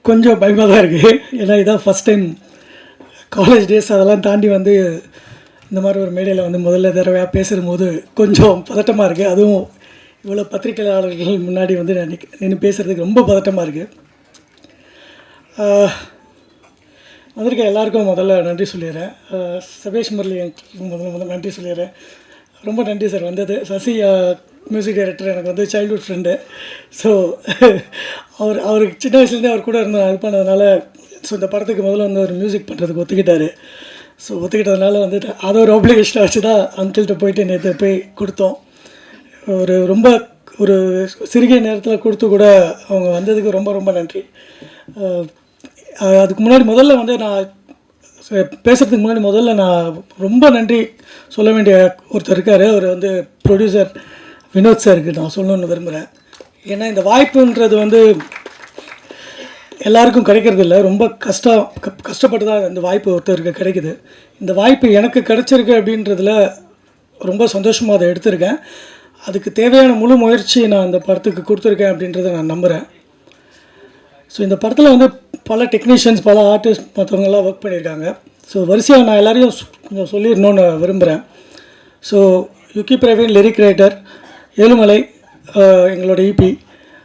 கொஞ்சம் பயமாக தான் இருக்குது. ஏன்னா இதான் ஃபஸ்ட் டைம் காலேஜ் டேஸ் அதெல்லாம் தாண்டி வந்து இந்த மாதிரி ஒரு மேடையில் வந்து முதல்ல தடவையாக பேசும்போது கொஞ்சம் பதட்டமாக இருக்குது. அதுவும் இவ்வளோ பத்திரிகையாளர்கள் முன்னாடி வந்து நின்று பேசுகிறதுக்கு ரொம்ப பதட்டமாக இருக்குது. வந்திருக்க எல்லாருக்கும் முதல்ல நன்றி சொல்லிடுறேன். சபேஷ் முரளி முதல்ல நன்றி சொல்லிடுறேன். ரொம்ப நன்றி சார் வந்தது. சசி மியூசிக் டைரக்டர் எனக்கு வந்து சைல்ட்ஹுட் ஃப்ரெண்டு. ஸோ அவருக்கு சின்ன வயசுலேருந்தே அவர் கூட இருந்து இது பண்ணதுனால ஸோ இந்த படத்துக்கு முதல்ல வந்து ஒரு மியூசிக் பண்ணுறதுக்கு ஒத்துக்கிட்டார். ஸோ ஒத்துக்கிட்டதுனால வந்துட்டு அதை ஒரு ஆப்ளிகேஷனை வச்சு தான் அங்கிள்கிட்ட போயிட்டு நேற்று போய் கொடுத்தோம். ரொம்ப ஒரு சிறுகிய நேரத்தில் கொடுத்து கூட அவங்க வந்ததுக்கு ரொம்ப ரொம்ப நன்றி. அதுக்கு முன்னாடி முதல்ல வந்து நான் பேசுகிறதுக்கு முன்னாடி முதல்ல நான் ரொம்ப நன்றி சொல்ல வேண்டிய ஒருத்தர் இருக்கார். அவர் வந்து ப்ரொடியூசர் வினோத் சாருக்கு நான் சொல்லணுன்னு விரும்புகிறேன். ஏன்னா இந்த வாய்ப்புன்றது வந்து எல்லாருக்கும் கிடைக்கிறது இல்லை. ரொம்ப கஷ்டப்பட்டு தான் இந்த வாய்ப்பு ஒருத்தருக்கு கிடைக்குது. இந்த வாய்ப்பு எனக்கு கிடைச்சிருக்கு அப்படின்றதுல ரொம்ப சந்தோஷமாக அதை எடுத்திருக்கேன். அதுக்கு தேவையான முழு முயற்சி நான் அந்த படத்துக்கு கொடுத்துருக்கேன் அப்படின்றத நான் நம்புகிறேன். ஸோ இந்த படத்தில் வந்து பல டெக்னீஷியன்ஸ் பல ஆர்டிஸ்ட் மற்றவங்கெல்லாம் ஒர்க் பண்ணியிருக்காங்க. ஸோ வரிசையாக நான் எல்லாரையும் கொஞ்சம் சொல்லிடணுன்னு விரும்புகிறேன். So Yuqi Praveen lyric writer, Ezhumalai எங்களோட இபி,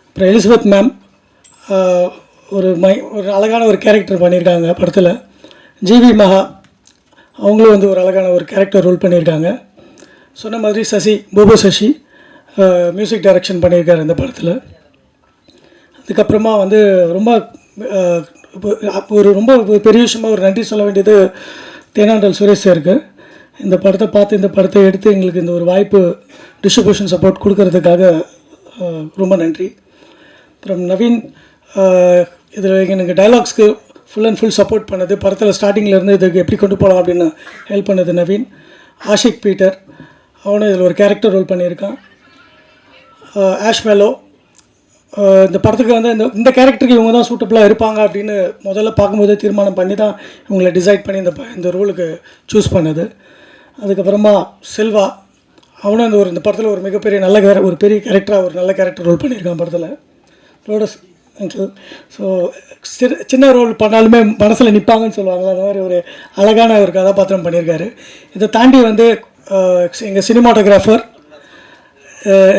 அப்புறம் எலிசபெத் மேம் ஒரு அழகான ஒரு கேரக்டர் பண்ணியிருக்காங்க படத்தில். ஜிவி மகா அவங்களும் வந்து ஒரு அழகான ஒரு கேரக்டர் ரோல் பண்ணியிருக்காங்க. சொன்ன மாதிரி சசி போபோ சசி மியூசிக் டைரக்ஷன் பண்ணியிருக்காரு இந்த படத்தில். அதுக்கப்புறமா வந்து ரொம்ப பெரிய விஷயமாக ஒரு நன்றி சொல்ல வேண்டியது தேனாண்டல் சுரேஷ் சாருக்கு. இந்த படத்தை பார்த்து இந்த படத்தை எடுத்து எங்களுக்கு இந்த ஒரு வாய்ப்பு டிஸ்ட்ரிபியூஷன் சப்போர்ட் கொடுக்கறதுக்காக ரொம்ப நன்றி. அப்புறம் நவீன் இதில் எனக்கு டைலாக்ஸ்க்கு ஃபுல் அண்ட் ஃபுல் சப்போர்ட் பண்ணது, படத்தில் ஸ்டார்டிங்கில் இதுக்கு எப்படி கொண்டு போகலாம் அப்படின்னு ஹெல்ப் பண்ணது நவீன். ஆஷிக் பீட்டர் அவனும் இதில் ஒரு கேரக்டர் ரோல் பண்ணியிருக்கான். ஆஷ் மேலோ இந்த படத்துக்கு வந்து இந்த கேரக்டருக்கு இவங்க தான் சூட்டபுளாக இருப்பாங்க அப்படின்னு முதல்ல பார்க்கும்போதே தீர்மானம் பண்ணி தான் இவங்களை டிசைட் பண்ணி இந்த ரோலுக்கு சூஸ் பண்ணது. அதுக்கப்புறமா செல்வா அவனும் இந்த படத்தில் ஒரு மிகப்பெரிய ஒரு பெரிய கேரக்டராக ஒரு நல்ல கேரக்டர் ரோல் பண்ணியிருக்கான் படத்தில். ரோடஸ் அங்கிள் ஸோ சின்ன ரோல் பண்ணாலுமே மனசில் நிற்பாங்கன்னு சொல்லுவாங்களே, அந்த மாதிரி ஒரு அழகான ஒரு கதாபாத்திரம் பண்ணியிருக்காரு. இதை தாண்டி வந்து எங்கள் சினிமாட்டோகிராஃபர்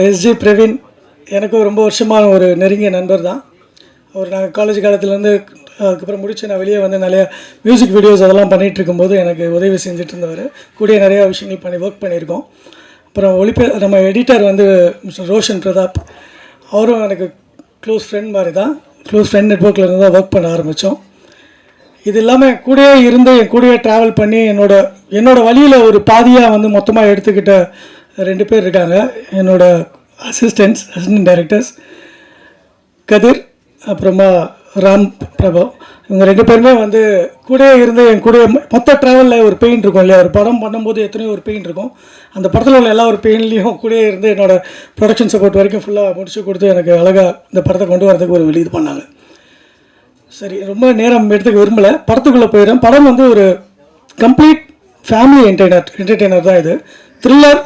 எஸ்ஜி பிரவீன் எனக்கும் ரொம்ப வருஷமான ஒரு நெருங்கிய நண்பர் தான். நாங்கள் காலேஜ் காலத்துலேருந்து அதுக்கப்புறம் முடித்து நான் வெளியே வந்து நிறையா மியூசிக் வீடியோஸ் அதெல்லாம் பண்ணிகிட்டு இருக்கும்போது எனக்கு உதவி செஞ்சுட்டு இருந்தவர். கூடிய நிறையா விஷயங்கள் ஒர்க் பண்ணியிருக்கோம். அப்புறம் நம்ம எடிட்டர் வந்து மிஸ்டர் ரோஷன் பிரதாப், அவரும் எனக்கு க்ளோஸ் ஃப்ரெண்ட் மாதிரி தான். க்ளோஸ் ஃப்ரெண்ட் நெட்வொர்க்கில் இருந்து தான் ஒர்க் பண்ண ஆரம்பித்தோம். இது இல்லாமல் கூடயே இருந்து என் கூடயே ட்ராவல் பண்ணி என்னோட வழியில் ஒரு பாதியாக வந்து மொத்தமாக எடுத்துக்கிட்ட 2 பேர் இருக்காங்க. என்னோடய அசிஸ்டன்ட் டைரக்டர்ஸ் கதிர் அப்புறமா ராம் பிரபு. இவங்க 2 பேருமே வந்து கூடயே இருந்து என் கூட மொத்த ட்ராவலில் ஒரு பெயின் இருக்கும் இல்லையா, ஒரு படம் பண்ணும்போது எத்தனையோ ஒரு பெயின் இருக்கும். அந்த படத்தில் உள்ள எல்லா ஒரு பெயின்லேயும் கூடயே இருந்து என்னோடய ப்ரொடக்ஷன் சப்போர்ட் வரைக்கும் ஃபுல்லாக முடிச்சு கொடுத்து எனக்கு அழகாக இந்த படத்தை கொண்டு வரதுக்கு ஒரு இது பண்ணாங்க. சரி, ரொம்ப நேரம் எடுத்துக்க விரும்பலை, படத்துக்குள்ளே போயிடுறேன். படம் வந்து ஒரு கம்ப்ளீட் ஃபேமிலி என்டர்டெய்னர் தான். இது த்ரில்லர்,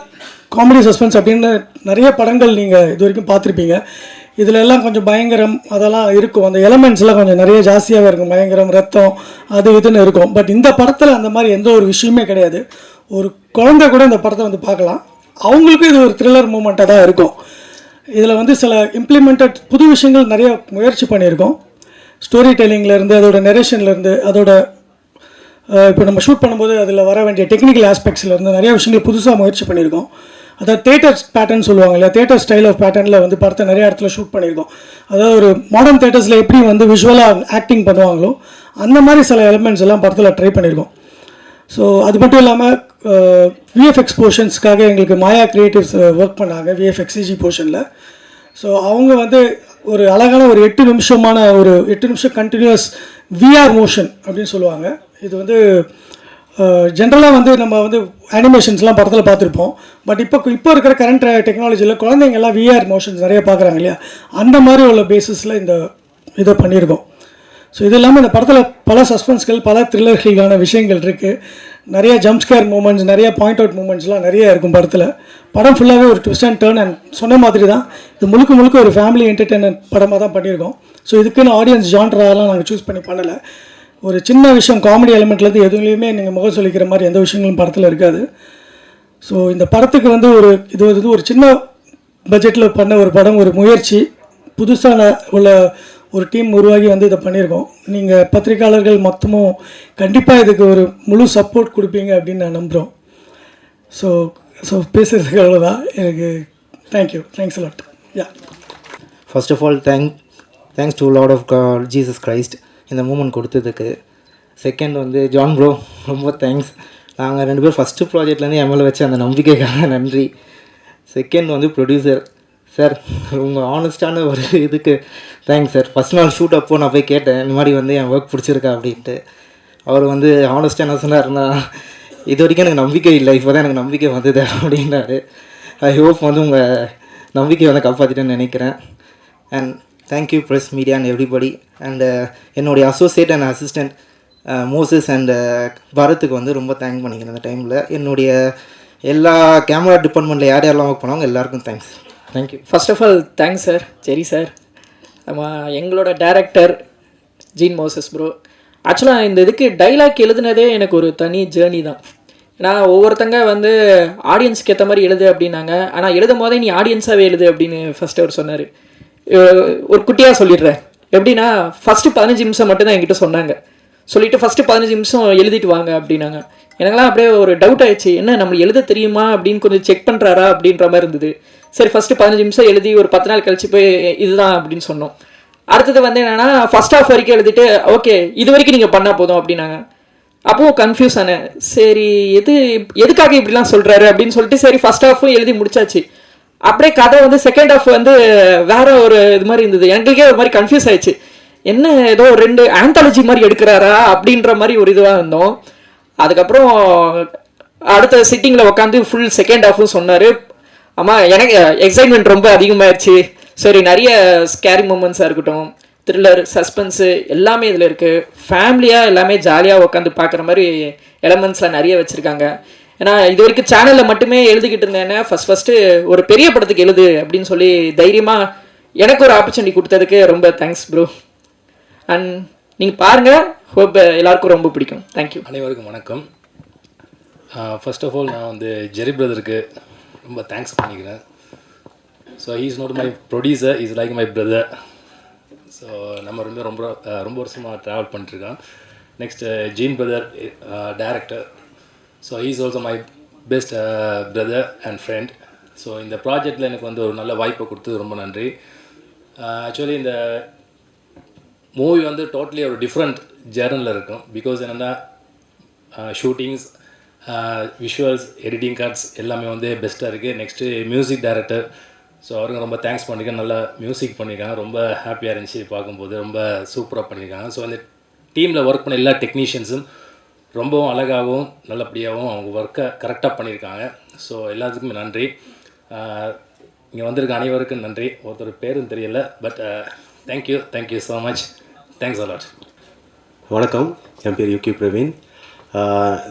காமெடி, சஸ்பென்ஸ் அப்படின்னு நிறைய படங்கள் நீங்கள் இது வரைக்கும் பார்த்துருப்பீங்க. இதில் எல்லாம் கொஞ்சம் பயங்கரம் அதெல்லாம் இருக்கும். அந்த எலமெண்ட்ஸ்லாம் கொஞ்சம் நிறைய ஜாஸ்தியாகவே இருக்கும். பயங்கரம், ரத்தம், அது இதுன்னு இருக்கும். பட் இந்த படத்தில் அந்த மாதிரி எந்த ஒரு விஷயமே கிடையாது. ஒரு குழந்தை கூட இந்த படத்தை வந்து பார்க்கலாம். அவங்களுக்கும் இது ஒரு த்ரில்லர் மூமெண்ட்டாக தான் இருக்கும். இதில் வந்து சில இம்ப்ளிமெண்டட் புது விஷயங்கள் நிறைய முயற்சி பண்ணியிருக்கோம். ஸ்டோரி டெல்லிங்லேருந்து, அதோட நெரேஷன்லேருந்து, அதோட இப்போ நம்ம ஷூட் பண்ணும்போது அதில் வர வேண்டிய டெக்னிக்கல் ஆஸ்பெக்ட்ஸ்லேருந்து நிறைய விஷயங்கள் புதுசாக முயற்சி பண்ணியிருக்கோம். அதாவது தேட்டர் பேட்டர்ன் சொல்லுவாங்க இல்லையா, தேட்டர் ஸ்டைல் ஆஃப் பேட்டர்னில் வந்து படத்தை நிறைய இடத்துல ஷூட் பண்ணியிருக்கோம். அதாவது ஒரு மாடர்ன் தேட்டர்ஸில் எப்படி வந்து விஷுவலாக ஆக்டிங் பண்ணுவாங்களோ அந்த மாதிரி சில எலிமெண்ட்ஸ் எல்லாம் படத்தில் ட்ரை பண்ணியிருக்கோம். ஸோ அது மட்டும் இல்லாமல் விஎஃப்எக்ஸ் போர்ஷன்ஸ்க்காக எங்களுக்கு மாயா கிரியேட்டிவ்ஸ் ஒர்க் பண்ணாங்க விஎஃப்எக்ஸிஜி போர்ஷனில். ஸோ அவங்க வந்து ஒரு அழகான ஒரு 8 நிமிஷம் கண்டினியூஸ் விஆர் மோஷன் அப்படின்னு சொல்லுவாங்க. இது வந்து ஜென்ரலாக வந்து நம்ம வந்து அனிமேஷன்ஸ்லாம் படத்தில் பார்த்துருப்போம். பட் இப்போ இருக்கிற கரண்ட் டெக்னாலஜியில் குழந்தைங்கள்லாம் விஆர் மோஷன்ஸ் நிறைய பார்க்குறாங்க இல்லையா, அந்த மாதிரி உள்ள பேசிஸில் இந்த இதை பண்ணியிருக்கோம். ஸோ இது இல்லாமல் இந்த படத்தில் பல சஸ்பென்ஸ்கள், பல த்ரில்லர்களான விஷயங்கள் இருக்குது. நிறைய ஜம்ப்ஸ்கேர் மூமெண்ட்ஸ், நிறைய பாயிண்ட் அவுட் மூமெண்ட்ஸ்லாம் நிறைய இருக்கும் படத்தில். படம் ஃபுல்லாகவே ஒரு ட்விஸ்ட் அண்ட் டர்ன். அண்ட் சொன்ன மாதிரி தான் இது முழுக்க ஒரு ஃபேமிலி என்டர்டெயின்மெண்ட் படமாக தான் பண்ணியிருக்கோம். ஸோ இதுக்குன்னு ஆடியன்ஸ் ஜான்ராலாம் நாங்கள் சூஸ் பண்ணி பண்ணலை. ஒரு சின்ன விஷயம் காமெடி எலிமெண்ட்லேருந்து எதுலேயுமே நீங்கள் முகம் சொல்லிக்கிற மாதிரி எந்த விஷயங்களும் படத்தில் இருக்காது. ஸோ இந்த படத்துக்கு வந்து இது ஒரு சின்ன பட்ஜெட்டில் பண்ண ஒரு படம், ஒரு முயற்சி, புதுசான உள்ள ஒரு டீம் உருவாகி வந்து இதை பண்ணியிருக்கோம். நீங்கள் பத்திரிக்கையாளர்கள் மொத்தமும் கண்டிப்பாக இதுக்கு ஒரு முழு சப்போர்ட் கொடுப்பீங்க அப்படின்னு நான் நம்புகிறோம். ஸோ பேசுகிறதுக்கு அவ்வளோதான். எனக்கு thank you, thanks a lot. Yeah, first of all thanks to Lord of God Jesus Christ இந்த மூமெண்ட் கொடுத்ததுக்கு. செகண்ட் வந்து ஜான் ப்ரோ, ரொம்ப தேங்க்ஸ். நாங்கள் 2 பேர் ஃபஸ்ட்டு ப்ராஜெக்ட்லேருந்து எம்எல்ஏ வச்சு அந்த நம்பிக்கைக்காக நன்றி. செகண்ட் வந்து ப்ரொடியூசர் சார், உங்கள் ஆனஸ்டான ஒரு இதுக்கு தேங்க்ஸ் சார். ஃபஸ்ட் நாள் ஷூட் அப்போது நான் போய் கேட்டேன், இந்த மாதிரி வந்து என் ஒர்க் பிடிச்சிருக்கா அப்படின்ட்டு. அவர் வந்து ஆனஸ்டாக என்ன சொன்னார்னா, இது வரைக்கும் எனக்கு நம்பிக்கை இல்லை, இப்போ தான் எனக்கு நம்பிக்கை வந்தது அப்படின்னாரு. ஐ ஹோப் வந்து உங்கள் நம்பிக்கையை வந்து காப்பாற்றிட்டேன்னு நினைக்கிறேன். And thank you press media and everybody. And என்னுடைய associate and assistant Moses and பரத்துக்கு வந்து ரொம்ப தேங்க் பண்ணிக்கிறேன். அந்த டைமில் என்னுடைய எல்லா கேமரா டிபார்ட்மெண்ட்டில் யார் யாரெல்லாம் ஒர்க் பண்ணாங்க எல்லாருக்கும் thanks. Thank you. First of all thanks sir, Jerry sir. எங்களோட டைரக்டர் ஜீன் மோசஸ் ப்ரோ. ஆக்சுவலாக இந்த இதுக்கு டைலாக் எழுதுனதே எனக்கு ஒரு தனி ஜேர்னி தான். ஏன்னா ஒவ்வொருத்தங்க வந்து ஆடியன்ஸ்க்கு ஏற்ற மாதிரி எழுது அப்படின்னாங்க. ஆனால் எழுதும் போதே நீ ஆடியன்ஸாகவே எழுது அப்படின்னு ஃபஸ்ட்டு அவர் சொன்னார். ஒரு குட்டியாக சொல்லிடுறேன். எப்படின்னா ஃபஸ்ட்டு 15 நிமிஷம் மட்டும் தான் என்கிட்ட சொன்னாங்க. சொல்லிவிட்டு ஃபஸ்ட்டு 15 நிமிஷம் எழுதிட்டு வாங்க அப்படின்னாங்க. எனக்குலாம் அப்படியே ஒரு டவுட் ஆயிடுச்சு, என்ன நம்மளுக்கு எழுத தெரியுமா அப்படின்னு கொஞ்சம் செக் பண்ணுறாரா அப்படின்ற மாதிரி இருந்தது. சரி, ஃபஸ்ட்டு 15 நிமிஷம் எழுதி ஒரு 10 நாள் கழிச்சு போய் இதுதான் அப்படின்னு சொன்னோம். அடுத்தது வந்து என்னென்னா ஃபஸ்ட் ஹாஃப் வரைக்கும் எழுதிட்டு ஓகே இது வரைக்கும் நீங்கள் பண்ணால் போதும் அப்படின்னாங்க. அப்போவும் கன்ஃபியூஸ் ஆனேன். சரி, எதுக்காக இப்படிலாம் சொல்கிறாரு அப்படின்னு சொல்லிட்டு சரி ஃபஸ்ட் ஹாஃபும் எழுதி முடிச்சாச்சு. அப்படியே கதை வந்து செகண்ட் ஹாஃப் வந்து வேற ஒரு இது மாதிரி இருந்தது. எங்களுக்கே ஒரு மாதிரி கன்ஃபியூஸ் ஆயிடுச்சு, என்ன ஏதோ 2 ஆந்தாலஜி மாதிரி எடுக்கிறாரா அப்படின்ற மாதிரி ஒரு இதுவாக இருந்தோம். அதுக்கப்புறம் அடுத்த சிட்டிங்கில் உட்காந்து ஃபுல் செகண்ட் ஹாஃபும் சொன்னார். ஆமாம், எனக்கு எக்ஸைட்மெண்ட் ரொம்ப அதிகமாகிடுச்சு. சரி, நிறைய ஸ்கேரி மூமெண்ட்ஸாக இருக்கட்டும், த்ரில்லர், சஸ்பென்ஸு எல்லாமே இதில் இருக்குது. ஃபேமிலியாக எல்லாமே ஜாலியாக உட்காந்து பார்க்குற மாதிரி எலமெண்ட்ஸ்லாம் நிறைய வச்சுருக்காங்க. ஏன்னா இது வரைக்கும் சேனலில் மட்டுமே எழுதிக்கிட்டு இருந்தேன்னா ஃபஸ்ட்டு ஒரு பெரிய படத்துக்கு எழுது அப்படின்னு சொல்லி தைரியமாக எனக்கு ஒரு ஆப்பர்ச்சுனிட்டி கொடுத்ததுக்கு ரொம்ப தேங்க்ஸ் ப்ரோ. அண்ட் நீங்கள் பாருங்கள், ஹோப் எல்லாருக்கும் ரொம்ப பிடிக்கும். தேங்க்யூ. அனைவருக்கும் வணக்கம். ஃபர்ஸ்ட் ஆஃப் ஆல் நான் வந்து ஜெரி பிரதருக்கு ரொம்ப தேங்க்ஸ் பண்ணிக்கிறேன். So he is not my producer, is like my brother. So நம்ம ரொம்ப வருஷமாக ட்ராவல் பண்ணிட்டுருக்கோம். Next Jean brother director. So he is also my best brother and friend. So இந்த ப்ராஜெக்டில் எனக்கு வந்து ஒரு நல்ல வாய்ப்பை கொடுத்தது ரொம்ப நன்றி. ஆக்சுவலி இந்த மூவி வந்து டோட்டலி ஒரு டிஃப்ரெண்ட் ஜேர்னலில் இருக்கும். பிகாஸ் என்னென்னா ஷூட்டிங்ஸ், விஷுவல்ஸ், எடிட்டிங் கார்ட்ஸ் எல்லாமே வந்து பெஸ்ட்டாக இருக்குது. நெக்ஸ்ட்டு மியூசிக் டைரக்டர், ஸோ அவருங்க ரொம்ப தேங்க்ஸ் பண்ணியிருக்கேன். நல்லா மியூசிக் பண்ணியிருக்காங்க, ரொம்ப ஹாப்பியாக இருந்துச்சு பார்க்கும்போது, ரொம்ப சூப்பராக பண்ணியிருக்காங்க. ஸோ அந்த டீமில் ஒர்க் பண்ண எல்லா டெக்னீஷியன்ஸும் ரொம்பவும் அழகாகவும் நல்லபடியாகவும் அவங்க ஒர்க்கை கரெக்டாக பண்ணியிருக்காங்க. ஸோ எல்லாத்துக்குமே நன்றி. இங்கே வந்திருக்க அனைவருக்கும் நன்றி. ஒருத்தர் பேரும் தெரியல, but thank you so much. Thanks a lot. வணக்கம், என் பேர் யூகி பிரவீன்.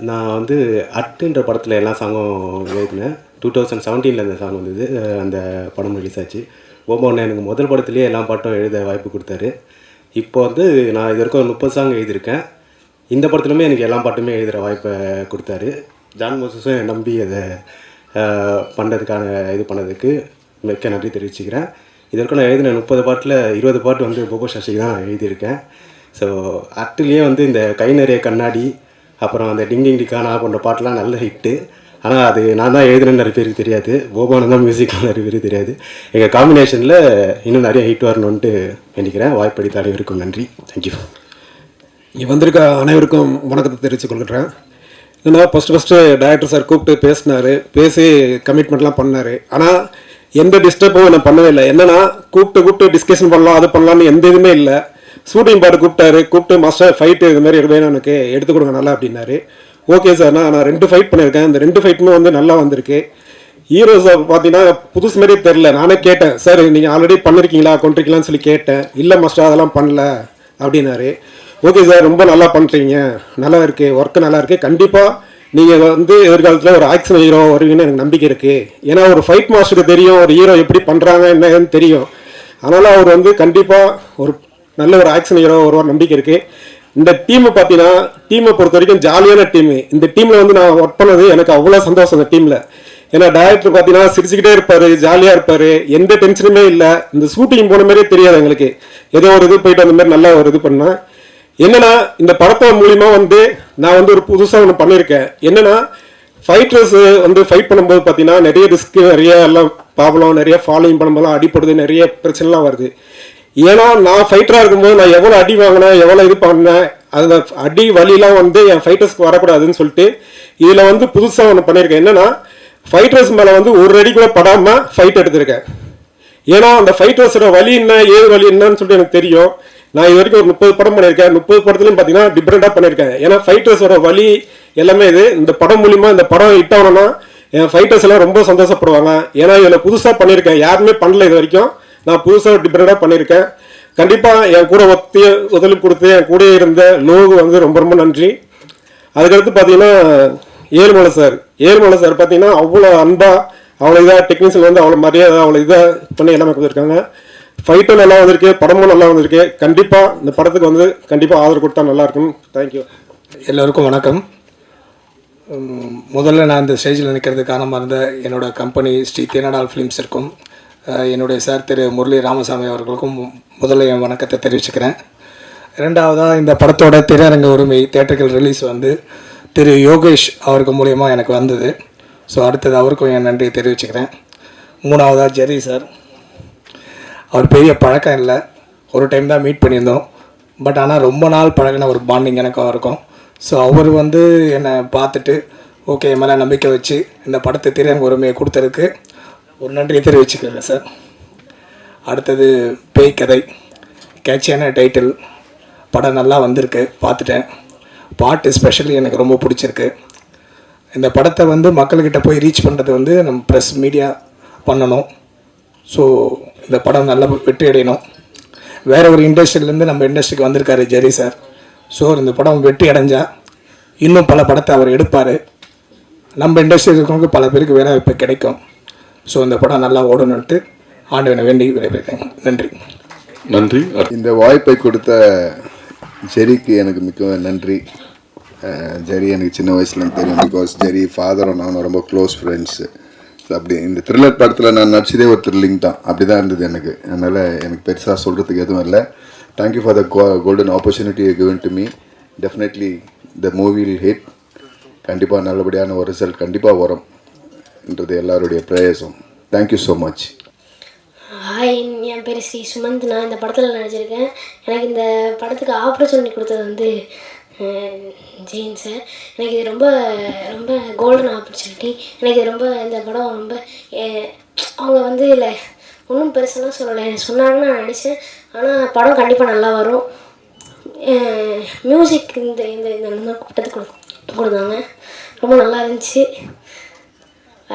நான் வந்து அட்டுன்ற படத்தில் எல்லா சாங்கும் எழுதினேன். 2017 அந்த சாங் வந்தது. அந்த படம் ரிலீஸ் ஆச்சு. ஒவ்வொன்று எனக்கு முதல் படத்துலேயே எல்லா பாட்டும் எழுத வாய்ப்பு கொடுத்தாரு. இப்போ வந்து நான் இது வரைக்கும் 30 சாங் எழுதியிருக்கேன். இந்த படத்துலையுமே எனக்கு எல்லா பாட்டுமே எழுதுகிற வாய்ப்பை கொடுத்தாரு. ஜான் மோசஸும் என்னை நம்பி அதை பண்ணுறதுக்கான இது பண்ணதுக்கு மிக்க நன்றி தெரிவிச்சுக்கிறேன். இது வரைக்கும் நான் எழுதின 30 பாட்டில் 20 பாட்டு வந்து போபோ சசிக்கு தான் நான் எழுதியிருக்கேன். ஸோ அட்டுலேயே வந்து இந்த கை நிறைய கண்ணாடி, அப்புறம் அந்த டிங் டிங் டிக்கானா போன்ற பாட்டெலாம் நல்ல ஹிட்டு. ஆனால் அது நான் தான் எழுதுனேன்னு நிறைய பேருக்கு தெரியாது, போபானு தான் மியூசிக்லாம் நிறைய பேருக்கு தெரியாது. எங்கள் காம்பினேஷனில் இன்னும் நிறைய ஹிட் வரணுன்ட்டு நினைக்கிறேன். வாய்ப்பளித்த அனைவருக்கும் நன்றி. தேங்க்யூ. இங்கே வந்திருக்க அனைவருக்கும் வணக்கத்தை தெரிவித்துக் கொள்கிறேன். ஏன்னா ஃபஸ்ட்டு டைரக்டர் சார் கூப்பிட்டு பேசினார், பேசி கமிட்மெண்ட்லாம் பண்ணார். ஆனால் எந்த டிஸ்டர்பும் நான் பண்ணவே இல்லை. என்னென்னா கூப்பிட்டு டிஸ்கஷன் பண்ணலாம், அது பண்ணலான்னு எந்த இதுவுமே இல்லை. ஷூட்டிங் பாட்டு கூப்பிட்டு மாஸ்டர் ஃபைட்டு இது மாதிரி வேணும் எனக்கு எடுத்து கொடுங்க நல்லா அப்படின்னாரு. ஓகே சார், நான் 2 ஃபைட் பண்ணியிருக்கேன். இந்த 2 ஃபைட்டுமே வந்து நல்லா வந்திருக்கு. ஹீரோஸை பார்த்தீங்கன்னா புதுசு மாதிரியே தெரில. நானே கேட்டேன், சார் நீங்கள் ஆல்ரெடி பண்ணியிருக்கீங்களா கொண்டிருக்கீங்களான்னு சொல்லி கேட்டேன். இல்லை மாஸ்டர் அதெல்லாம் பண்ணல அப்படின்னாரு. ஓகே சார், ரொம்ப நல்லா பண்ணுறீங்க, நல்லா இருக்குது, ஒர்க்கு நல்லா இருக்குது. கண்டிப்பாக நீங்கள் வந்து எதிர்காலத்தில் ஒரு ஆக்ஷன் ஹீரோ வருவீங்கன்னு எனக்கு நம்பிக்கை இருக்குது. ஏன்னா ஒரு ஃபைட் மாஸ்டருக்கு தெரியும் ஒரு ஹீரோ எப்படி பண்ணுறாங்க என்னன்னு தெரியும். அதனால் அவர் வந்து கண்டிப்பாக ஒரு நல்ல ஒரு ஆக்ஷன் ஹீரோ வருவார் நம்பிக்கை இருக்குது. இந்த டீமை பார்த்தீங்கன்னா டீமை பொறுத்த வரைக்கும் ஜாலியான டீமு. இந்த டீமில் வந்து நான் ஒர்க் பண்ணது எனக்கு அவ்வளோ சந்தோஷம் இந்த டீமில். ஏன்னா டைரக்டர் பார்த்தீங்கன்னா சிரிச்சுக்கிட்டே இருப்பார், ஜாலியாக இருப்பார், எந்த டென்ஷனுமே இல்லை. இந்த ஷூட்டிங் போன மாதிரியே தெரியாது எங்களுக்கு. ஏதோ ஒரு இது போயிட்டு அந்த மாதிரி நல்லா ஒரு இது பண்ணேன். என்னன்னா இந்த படத்தை மூலிமா வந்து நான் வந்து ஒரு புதுசாக ஒன்று பண்ணியிருக்கேன். என்னன்னா ஃபைட்டர்ஸ் வந்து ஃபைட் பண்ணும்போது பார்த்தீங்கன்னா நிறைய ரிஸ்க்கு, நிறைய எல்லாம் ப்ராப்ளம், நிறைய ஃபாலோயிங் பண்ணும்போதெல்லாம் அடிப்படுது, நிறைய பிரச்சனைலாம் வருது. ஏன்னா நான் ஃபைட்டராக இருக்கும்போது நான் எவ்வளோ அடி வாங்கினேன், எவ்வளோ இது பண்ணேன், அந்த அடி வலிலாம் வந்து என் ஃபைட்டர்ஸ்க்கு வரக்கூடாதுன்னு சொல்லிட்டு இதில் வந்து புதுசாக ஒன்று பண்ணியிருக்கேன். என்னன்னா ஃபைட்டர்ஸ் மேலே வந்து ஒரு அடி கூட படாமல் ஃபைட் எடுத்திருக்கேன். ஏன்னா அந்த ஃபைட்டர்ஸோட வலி என்ன, ஏது வலி என்னன்னு சொல்லிட்டு எனக்கு தெரியும். நான் இது வரைக்கும் ஒரு 30 படம் பண்ணியிருக்கேன். 30 படத்துலையும் பார்த்தீங்கன்னா டிஃப்ரெண்ட்டாக பண்ணியிருக்கேன். ஏன்னா ஃபைட்டர்ஸோட வலி எல்லாமே இது. இந்த படம் மூலிமா இந்த படம் ஹிட் ஆகணும்னா என் ஃபைட்டர்ஸ் எல்லாம் ரொம்ப சந்தோஷப்படுவாங்க. ஏன்னா இதில் புதுசாக பண்ணியிருக்கேன், யாருமே பண்ணல இது வரைக்கும். நான் புதுசாக டிஃப்ரெண்ட்டாக பண்ணியிருக்கேன். கண்டிப்பாக என் கூட ஒத்துழைப்பு கொடுத்து என் கூட இருந்த லோகு வந்து ரொம்ப ரொம்ப நன்றி. அதுக்கடுத்து பார்த்தீங்கன்னா ஏழுமலை சார் பார்த்தீங்கன்னா அவ்வளோ அன்பாக, அவ்வளோ இதாக டெக்னீஷியன் வந்து அவ்வளோ மரியாதை, அவ்வளோ இதாக பண்ணி எல்லாமே கொடுத்துருக்காங்க. ஃபைட்டும் நல்லா வந்திருக்கு, படமும் நல்லா வந்திருக்கு. கண்டிப்பாக இந்த படத்துக்கு வந்து கண்டிப்பாக ஆதரவு கொடுத்தா நல்லாயிருக்கும். தேங்க்யூ. எல்லோருக்கும் வணக்கம். முதல்ல நான் இந்த ஸ்டேஜில் நிற்கிறதுக்கு காரணமாக இருந்த என்னோடய கம்பெனி ஸ்ரீ தேனாடால் ஃபிலிம்ஸ் இருக்கும் என்னுடைய சார் திரு முரளி ராமசாமி அவர்களுக்கும் முதல்ல என் வணக்கத்தை தெரிவிச்சுக்கிறேன். ரெண்டாவதாக இந்த படத்தோட திரையரங்க உரிமை தேட்டர்கள் ரிலீஸ் வந்து திரு யோகேஷ் அவருக்கு மூலியமாக எனக்கு வந்தது. ஸோ அடுத்தது அவருக்கும் என் நன்றியை தெரிவிச்சுக்கிறேன். மூணாவதாக ஜெரி சார், அவர் பெரிய பழக்கம் இல்லை, ஒரு டைம் தான் மீட் பண்ணியிருந்தோம். பட் ஆனால் ரொம்ப நாள் பழகின ஒரு பாண்டிங் எனக்கு இருக்கும். ஸோ அவர் வந்து என்னை பார்த்துட்டு ஓகே என் மேலே நம்பிக்கை வச்சு இந்த படத்தை திரையரங்க உரிமையை கொடுத்ததுக்கு ஒரு நன்றியை தெரிவிச்சுக்கிறேன் சார். அடுத்தது பேய் கதை, கேட்சியான டைட்டில், படம் நல்லா வந்திருக்கு, பார்த்துட்டேன். பாட்டு ஸ்பெஷலி எனக்கு ரொம்ப பிடிச்சிருக்கு. இந்த படத்தை வந்து மக்கள்கிட்ட போய் ரீச் பண்ணுறது வந்து நம்ம ப்ரெஸ் மீடியா பண்ணணும். ஸோ இந்த படம் நல்லா வெற்றி அடையணும். வேறு ஒரு இண்டஸ்ட்ரியிலேருந்து நம்ம இண்டஸ்ட்ரிக்கு வந்திருக்காரு ஜெரி சார். ஸோ இந்த படம் வெற்றி அடைஞ்சால் இன்னும் பல படத்தை அவர் எடுப்பார். நம்ம இண்டஸ்ட்ரியில் இருக்கிறவங்க பல பேருக்கு வேலை வாய்ப்பு கிடைக்கும். ஸோ இந்த படம் நல்லா ஓடணுன்ட்டு ஆண்டவனை வேண்டி விடைபெறுகிறேன். நன்றி. நன்றி. இந்த வாய்ப்பை கொடுத்த ஜெரிக்கு எனக்கு மிக்க நன்றி. ஜெரி எனக்கு சின்ன வயசுலேருந்து தெரியும். பிகாஸ் ஜெரி ஃபாதரும் நானும் ரொம்ப க்ளோஸ் ஃப்ரெண்ட்ஸு. அப்படி இந்த த்ரில்லர் படத்தில் நான் நடிச்சதே ஒரு த்ரில்லிங் தான், அப்படி தான் இருந்தது எனக்கு. அதனால் எனக்கு பெருசாக சொல்கிறதுக்கு எதுவும் இல்லை. Thank you for the golden opportunity given to me. Definitely the movie will hit. கண்டிப்பாக நல்லபடியான ஒரு ரிசல்ட் கண்டிப்பாக வரும்ன்றது எல்லாருடைய ப்ரேயர்ஸும். Thank you so much. ஹாய், என் பேர் ஸ்ரீ சுமந்த். நான் இந்த படத்தில் நடிச்சிருக்கேன். எனக்கு இந்த படத்துக்கு ஆப்பர்ச்சுனிட்டி கொடுத்தது வந்து ஜெயின் சார். எனக்கு இது ரொம்ப ரொம்ப கோல்டன் ஆப்பர்ச்சுனிட்டி. எனக்கு இது ரொம்ப இந்த படம் ரொம்ப அவங்க வந்து இல்லை ஒன்றும் பெருசெல்லாம் சொல்லலை, சொன்னாங்கன்னா நான் நடித்தேன். ஆனால் படம் கண்டிப்பாக நல்லா வரும். மியூசிக் இந்த இந்த இந்த கூட்டத்துக்கு கொடுத்தாங்க, ரொம்ப நல்லா இருந்துச்சு.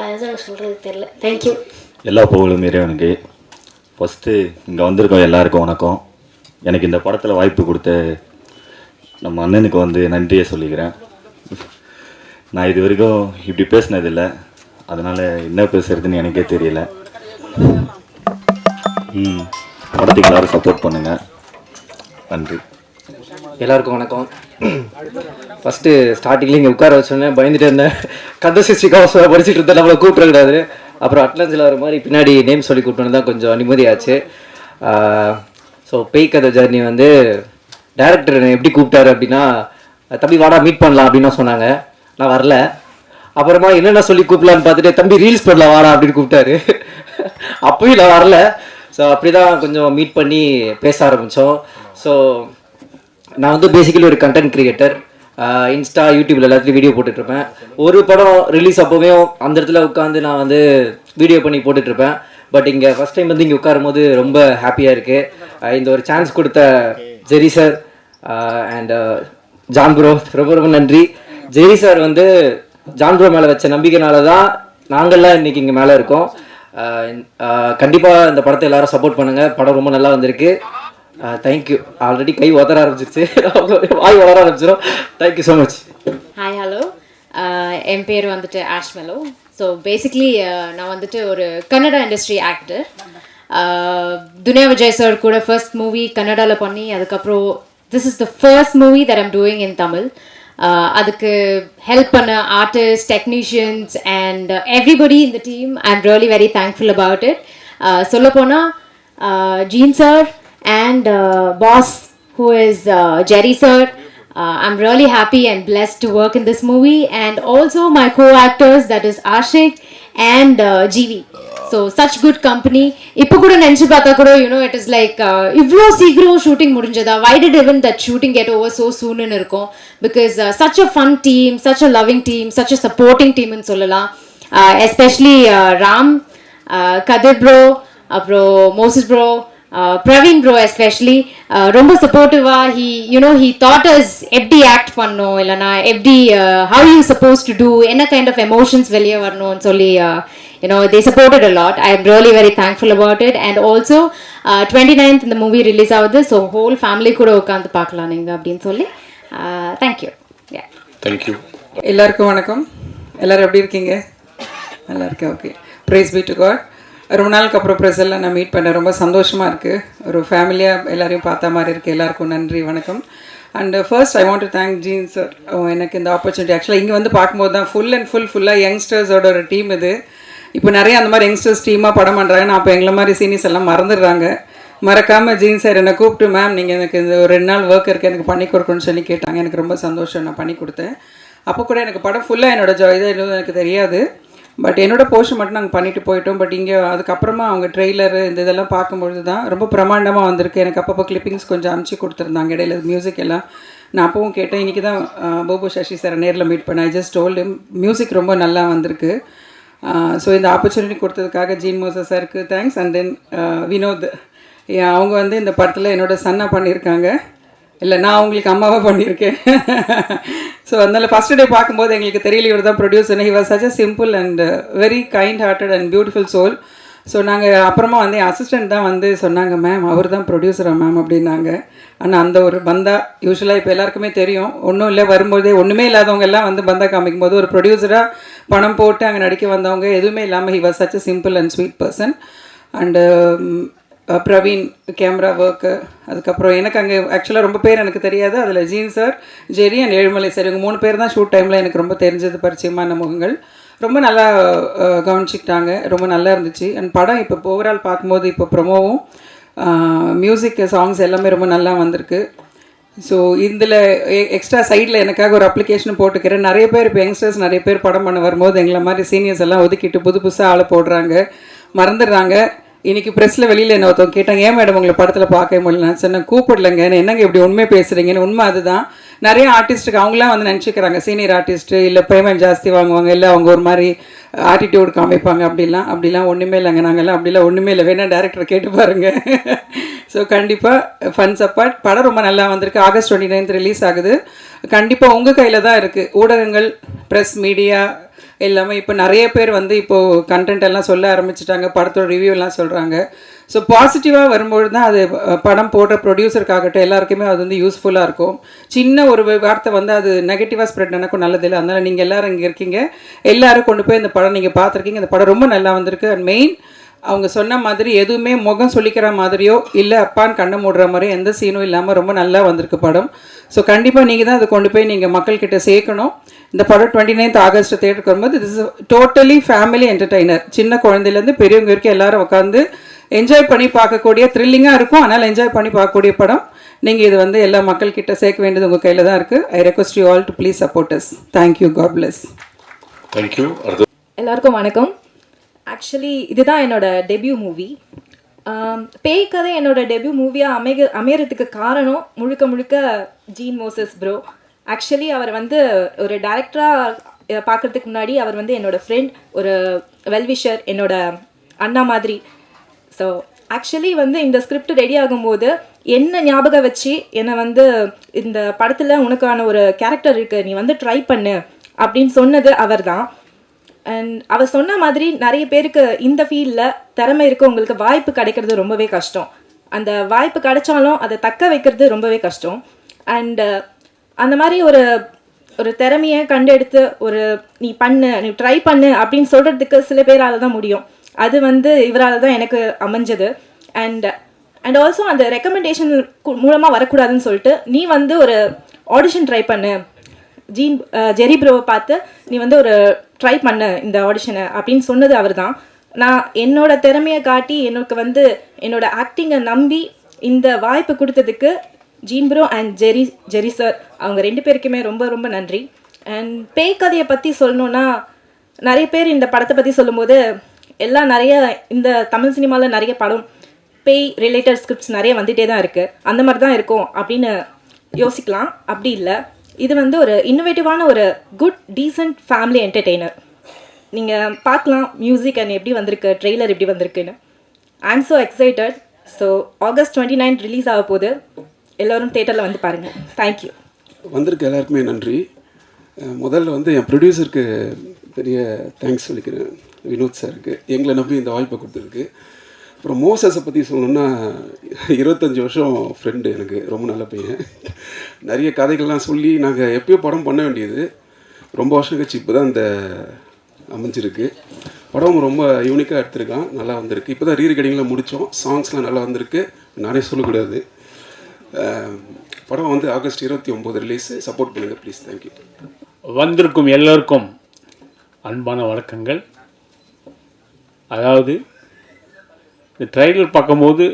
அதுதான் எனக்கு சொல்கிறது தெரில. தேங்க்யூ. எல்லா புகழும் இறைவனுக்கு. ஃபஸ்ட்டு இங்கே வந்திருக்கோம் எல்லாருக்கும் வணக்கம். எனக்கு இந்த படத்தில் வாய்ப்பு கொடுத்த நம்ம அண்ணனுக்கு வந்து நன்றியை சொல்லிக்கிறேன். நான் இது வரைக்கும் இப்படி பேசினதில்லை, அதனால் என்ன பேசுகிறதுன்னு எனக்கே தெரியல. படத்துக்கு எல்லோரும் சப்போர்ட் பண்ணுங்கள். நன்றி. எல்லாருக்கும் வணக்கம். ஃபஸ்ட்டு ஸ்டார்டிங்கில் இங்கே உட்கார வச்சோன்னே பயந்துட்டு இருந்தேன். கந்த சிஸ்டி கவசம் படிச்சுட்டு இருந்தேன், நம்மளை கூப்பிடக்கூடாது. அப்புறம் அட்லன்ஸில் வர மாதிரி பின்னாடி நேம் சொல்லி கூப்பிட்டு தான் கொஞ்சம் நிம்மதியாச்சு. ஸோ பேய் கதை ஜர்னி வந்து டேரக்டர் என்னை எப்படி கூப்பிட்டாரு அப்படின்னா, தம்பி வாடா மீட் பண்ணலாம் அப்படின்னு சொன்னாங்க. நான் வரல. அப்புறமா என்னென்ன சொல்லி கூப்பிடலான்னு பார்த்துட்டு தம்பி ரீல்ஸ் பண்ணலாம் வாடா அப்படின்னு கூப்பிட்டாரு. அப்பயும் நான் வரல. ஸோ அப்படி தான் கொஞ்சம் மீட் பண்ணி பேச ஆரம்பித்தோம். ஸோ நான் வந்து பேசிக்கலி ஒரு கண்டென்ட் கிரியேட்டர். இன்ஸ்டா, யூடியூப்ல எல்லாத்துலேயும் வீடியோ போட்டுட்ருப்பேன். ஒரு படம் ரிலீஸ் அப்போவும் அந்த இடத்துல உட்காந்து நான் வந்து வீடியோ பண்ணி போட்டுட்ருப்பேன். பட் இங்கே ஃபஸ்ட் டைம் வந்து இங்கே உட்காரும் போது ரொம்ப ஹாப்பியாக இருக்குது. இந்த ஒரு சான்ஸ் கொடுத்த ஜெரி சார் அண்ட் ஜான் ப்ரோ ரொம்ப ரொம்ப நன்றி. ஜெரி சார் வந்து ஜான் ப்ரோ மேலே வச்ச நம்பிக்கைனால தான் நாங்கள்லாம் இன்றைக்கி இங்கே மேலே இருக்கோம். கண்டிப்பாக இந்த படத்தை எல்லாரும் சப்போர்ட் பண்ணுங்கள். படம் ரொம்ப நல்லா வந்திருக்கு. தேங்க்யூ. ஆல்ரெடி கை உதற ஆரம்பிச்சிருச்சு, வாய் வளர ஆரம்பிச்சிடும். Thank you so much. Hi, hello. என் பேர் வந்துட்டு ஆஷ்மெலோ. ஸோ பேசிக்லி நான் வந்துட்டு ஒரு Kannada industry actor. Duniya Vijay sir கூட ஃபர்ஸ்ட் மூவி கன்னடாவில் பண்ணி அதுக்கப்புறம் this is the first movie that I'm doing in Tamil. அதுக்கு ஹெல்ப் பண்ண artist technicians and everybody in the team I am really very thankful about it. சொல்லப்போனால் ஜீன் sir and boss who is Jerry sir. I'm really happy and blessed to work in this movie, and also my co-actors, that is Ashik and GV. So such good company. Ipo kuda nenchi paatha kuda, you know, it is like ivlo seekro shooting mudinjada. Why did even that shooting get over so soon in irukom? Because such a fun team, such a loving team, such a supporting team in sollala. Especially Ram, Kadir bro, bro Moses bro, Praveen bro especially ரொம்ப supportive-ஆ he taught us எப்படி act பண்ணணும் இல்லைனா எப்படி how you supposed to do என்ன kind of emotions வெளியே வரணும்னு சொல்லி they supported a lot. I am really very thankful about it. And also 29th இந்த மூவி ரிலீஸ் ஆகுது, ஸோ ஹோல் ஃபேமிலி கூட உட்காந்து பார்க்கலாம் நீங்கள் அப்படின்னு சொல்லி தேங்க்யூ. தேங்க்யூ. எல்லாருக்கும் வணக்கம். எல்லோரும் எப்படி இருக்கீங்க? நல்லா இருக்கேன். Okay, praise be to God. ரொம்ப நாளுக்கு அப்புறம் ப்ரெஸெல்லாம் நான் மீட் பண்ண ரொம்ப சந்தோஷமாக இருக்குது. ஒரு ஃபேமிலியாக எல்லாரையும் பார்த்த மாதிரி இருக்குது. எல்லாருக்கும் நன்றி, வணக்கம். And first I want to thank Jean sir எனக்கு இந்த ஆப்பர்ச்சுனிட்டி. ஆக்சுவலாக இங்கே வந்து பார்க்கும்போது தான் ஃபுல்லாக யங்ஸ்டர்ஸோட ஒரு டீம் இது. இப்போ நிறைய அந்த மாதிரி யங்ஸ்டர்ஸ் டீமாக படம் பண்ணுறாங்க. நான் அப்போ எங்களை மாதிரி சீனியர்ஸ் எல்லாம் மறந்துடுறாங்க. மறக்காமல் ஜீன் சார் என்னை கூப்பிட்டு, மேம் நீங்கள் எனக்கு இந்த ஒரு 2 நாள் ஒர்க் இருக்குது எனக்கு பண்ணி கொடுக்கணும்னு சொல்லி கேட்டாங்க. எனக்கு ரொம்ப சந்தோஷம், நான் பண்ணி கொடுத்தேன். அப்போ கூட எனக்கு படம் ஃபுல்லாக என்னோட இதாக எனக்கு தெரியாது, பட் என்னோட போர்ஷன் மட்டும் நாங்கள் பண்ணிட்டு போயிட்டோம். பட் இங்கே அதுக்கப்புறமா அவங்க ட்ரெய்லரு இந்த இதெல்லாம் பார்க்கும்பொழுது தான் ரொம்ப பிரமாண்டமாக வந்திருக்கு. எனக்கு அப்பப்போ கிளிப்பிங்ஸ் கொஞ்சம் அனுப்பிச்சி கொடுத்துருந்தாங்க இடையில, மியூசிக் எல்லாம். நான் அப்பவும் கேட்டேன். இன்றைக்கி தான் போபு சசி சாரை நேரில் மீட் பண்ணேன். I just told him music ரொம்ப நல்லா வந்திருக்கு. ஸோ இந்த ஆப்பர்ச்சுனிட்டி கொடுத்ததுக்காக ஜீன் மோசஸ் சாருக்கு தேங்க்ஸ். அண்ட் தென் வினோத், அவங்க வந்து இந்த படத்தில் என்னோட சன்னா பண்ணியிருக்காங்க. இல்லை, நான் அவங்களுக்கு அம்மாவாக பண்ணியிருக்கேன். ஸோ அதனால் ஃபஸ்ட்டு டே பார்க்கும்போது எங்களுக்கு தெரியல இவர் தான் producer. He was such a simple and very kind hearted and beautiful soul. So நாங்கள் அப்புறமா வந்து என் அசிஸ்டண்ட் தான் வந்து சொன்னாங்க, மேம் அவர் தான் ப்ரொடியூசரா மேம் அப்படின்னாங்க. ஆனால் அந்த ஒரு பந்தா யூஸ்வலாக இப்போ எல்லாருக்குமே தெரியும், ஒன்றும் இல்லை வரும்போதே ஒன்றுமே இல்லாதவங்க எல்லாம் வந்து பந்தா காமிக்கும் போது ஒரு ப்ரொடியூசராக பணம் போட்டு அங்கே நடிக்க வந்தவங்க எதுவுமே இல்லாமல் he was such a simple and sweet person. And Praveen camera work. அதுக்கப்புறம் எனக்கு அங்கே ஆக்சுவலாக ரொம்ப பேர் எனக்கு தெரியாது. அதில் Jean sir, Jerry and Ezhumalai sir, இவங்க 3 பேர் தான் ஷூட் டைமில் எனக்கு ரொம்ப தெரிஞ்சது, பரிச்சயமான முகங்கள். ரொம்ப நல்லா கவனிச்சிக்கிட்டாங்க, ரொம்ப நல்லா இருந்துச்சு. அண்ட் படம் இப்போ ஓவரால் பார்க்கும்போது இப்போ ப்ரொமோவும் மியூசிக் சாங்ஸ் எல்லாமே ரொம்ப நல்லா வந்திருக்கு. ஸோ இதில் எக்ஸ்ட்ரா சைடில் எனக்காக ஒரு அப்ளிகேஷன் போட்டுக்கிறேன். நிறைய பேர் இப்போ யங்ஸ்டர்ஸ் நிறைய பேர் படம் பண்ண வரும்போது எங்களை மாதிரி சீனியர்ஸ் எல்லாம் ஒதுக்கிட்டு புதுசாக ஆளை போடுறாங்க, மறந்துடுறாங்க. இன்றைக்கி ப்ரெஸ்ஸில் வெளியில் என்ன ஒருத்தவங்க கேட்டாங்க, ஏன் மேடம் உங்களை படத்தில் பார்க்க முடியல? நான் சொன்னேன், கூப்பிடலைங்க, என்னங்க இப்படி உண்மை பேசுகிறீங்கன்னு. உண்மை அதுதான். நிறைய ஆர்டிஸ்ட்டுக்கு அவங்களாம் வந்து நினச்சிக்கிறாங்க சீனியர் ஆர்டிஸ்ட்டு இல்லை பேமெண்ட் ஜாஸ்தி வாங்குவாங்க, இல்லை அவங்க ஒரு மாதிரி ஆட்டிடியூட் காமிப்பாங்க. அப்படிலாம் ஒன்றுமே இல்லைங்க. நாங்கள்லாம் அப்படிலாம் ஒன்றுமே இல்லை. வேணால் டேரக்டரை கேட்டு பாருங்கள். ஸோ கண்டிப்பாக ஃபன்ஸ் அப்பார்ட் படம் ரொம்ப நல்லா வந்திருக்கு. ஆகஸ்ட் 29 ரிலீஸ் ஆகுது. கண்டிப்பாக உங்கள் கையில் தான் இருக்குது. ஊடகங்கள், ப்ரெஸ், மீடியா எல்லாமே இப்போ நிறைய பேர் வந்து இப்போது கண்டென்ட் எல்லாம் சொல்ல ஆரம்பிச்சிட்டாங்க, படத்தோட ரிவ்யூ எல்லாம் சொல்கிறாங்க. ஸோ பாசிட்டிவாக வரும்பொழுது தான் அது படம் போடுற ப்ரொடியூசருக்காகட்டும் எல்லாருக்குமே அது வந்து யூஸ்ஃபுல்லாக இருக்கும். சின்ன ஒரு வார்த்தை வந்து அது நெகட்டிவாக ஸ்ப்ரெட் எனக்கும் நல்லதில்லை. அதனால் நீங்கள் எல்லோரும் இங்கே இருக்கீங்க, எல்லோரும் கொண்டு போய் இந்த படம் நீங்கள் பார்த்துருக்கீங்க. இந்த படம் ரொம்ப நல்லா வந்திருக்கு. அண்ட் மெயின் அவங்க சொன்ன மாதிரி எதுவுமே முகம் சொல்லிக்கிற மாதிரியோ இல்லை அப்பான்னு கண்ணை மூடுற மாதிரியோ எந்த சீனும் இல்லாமல் ரொம்ப நல்லா வந்திருக்கு படம். ஸோ கண்டிப்பாக நீங்கள் தான் அதை கொண்டு போய் நீங்கள் மக்கள்கிட்ட சேர்க்கணும். இந்த படம் 29th ஆகஸ்ட் தேட்டருக்கு வரும்போது இது இஸ் டோட்டலி ஃபேமிலி என்டர்டெய்னர். சின்ன குழந்தையிலேருந்து பெரியவங்க வரைக்கும் எல்லாரும் உட்காந்து என்ஜாய் பண்ணி பார்க்கக்கூடிய, த்ரில்லிங்காக இருக்கும் ஆனால் என்ஜாய் பண்ணி பார்க்கக்கூடிய படம். நீங்கள் இது வந்து எல்லா மக்கள்கிட்ட சேர்க்க வேண்டியது உங்கள் கையில் தான் இருக்குது. I request you all to please support us. Thank you, God bless. Thank you. எல்லாருக்கும் வணக்கம். ஆக்சுவலி இதுதான் என்னோட டெபியூ மூவி. பேய் கதை என்னோட டெபியூ மூவியாக அமையறதுக்கு காரணம் முழுக்க ஜீன் மோசஸ் ப்ரோ. ஆக்சுவலி அவர் வந்து ஒரு டைரக்டராக பார்க்குறதுக்கு முன்னாடி அவர் வந்து என்னோட ஃப்ரெண்ட், ஒரு வெல்விஷர், என்னோட அண்ணா மாதிரி. ஸோ ஆக்சுவலி வந்து இந்த ஸ்கிரிப்ட் ரெடி ஆகும்போது என்ன ஞாபகம் வச்சு என்னை வந்து இந்த படத்தில் உனக்கான ஒரு கேரக்டர் இருக்குது, நீ வந்து ட்ரை பண்ணு அப்படின்னு சொன்னது அவர் தான். அண்ட் அவர் சொன்ன மாதிரி நிறைய பேருக்கு இந்த ஃபீல்டில் திறமை இருக்கவங்களுக்கு வாய்ப்பு கிடைக்கிறது ரொம்பவே கஷ்டம். அந்த வாய்ப்பு கிடைச்சாலும் அதை தக்க வைக்கிறது ரொம்பவே கஷ்டம். அண்டு அந்த மாதிரி ஒரு திறமையை கண்டெடுத்து நீ பண்ணு, நீ ட்ரை பண்ணு அப்படின்னு சொல்கிறதுக்கு சில பேரால் தான் முடியும். அது வந்து இவரால் தான் எனக்கு அமைஞ்சது. அண்ட் ஆல்சோ அந்த ரெக்கமெண்டேஷன் மூலமாக வரக்கூடாதுன்னு சொல்லிட்டு நீ வந்து ஒரு ஆடிஷன் ட்ரை பண்ணு, ஜெரி ப்ரோவை பார்த்து நீ வந்து ஒரு ட்ரை பண்ணு இந்த ஆடிஷனை அப்படின்னு சொன்னது அவர் தான். நான் என்னோட திறமையை காட்டி எனக்கு வந்து என்னோட ஆக்டிங்கை நம்பி இந்த வாய்ப்பு கொடுத்ததுக்கு Jean bro and Jerry sir அவங்க 2 பேருக்குமே ரொம்ப ரொம்ப நன்றி. அண்ட் பேய் கதையை பற்றி சொல்லணுன்னா நிறைய பேர் இந்த படத்தை பற்றி சொல்லும்போது எல்லாம் நிறைய இந்த தமிழ் சினிமாவில் நிறைய படம் பேய் ரிலேட்டட் ஸ்கிரிப்ட்ஸ் நிறைய வந்துகிட்டே தான் இருக்குது, அந்த மாதிரி தான் இருக்கும் அப்படின்னு யோசிக்கலாம். அப்படி இல்லை, இது வந்து ஒரு இன்னோவேட்டிவான ஒரு குட் டீசென்ட் ஃபேமிலி என்டர்டெய்னர். நீங்கள் பார்க்கலாம் மியூசிக் அண்ட் எப்படி வந்திருக்கு, ட்ரெய்லர் எப்படி வந்திருக்குன்னு. I am so excited. So August 29 release ஆக போகுது, எல்லோரும் தேட்டரில் வந்து பாருங்கள். தேங்க்யூ. வந்திருக்க எல்லாருக்குமே நன்றி. முதல்ல வந்து என் ப்ரொடியூசருக்கு பெரிய தேங்க்ஸ் சொல்லிக்கிறேன், வினோத் சாருக்கு, எங்களை நம்பி இந்த வாய்ப்பை கொடுத்ததுக்கு. அப்புறம் மோசஸை பற்றி சொல்லணுன்னா 25 வருஷம் ஃப்ரெண்டு, எனக்கு ரொம்ப நல்ல பையன். நிறைய கதைகள்லாம் சொல்லி நாங்கள் எப்பயோ படம் பண்ண வேண்டியது ரொம்ப வருஷம் கழிச்சு இப்போ தான் இந்த அமைஞ்சிருக்கு. படம் ரொம்ப யூனிக்காக எடுத்திருக்கான், நல்லா வந்திருக்கு. இப்போ தான் ரீரெக்கார்டிங்கில் முடித்தோம், சாங்ஸ்லாம் நல்லா வந்திருக்கு, நானே சொல்லக்கூடாது. படம் வந்து August 29 ரிலீஸ், சப்போர்ட் பண்ணுங்கள் ப்ளீஸ். தேங்க்யூ. வந்திருக்கும் எல்லோருக்கும் அன்பான வணக்கங்கள். அதாவது இந்த ட்ரைலர் பார்க்கும்போது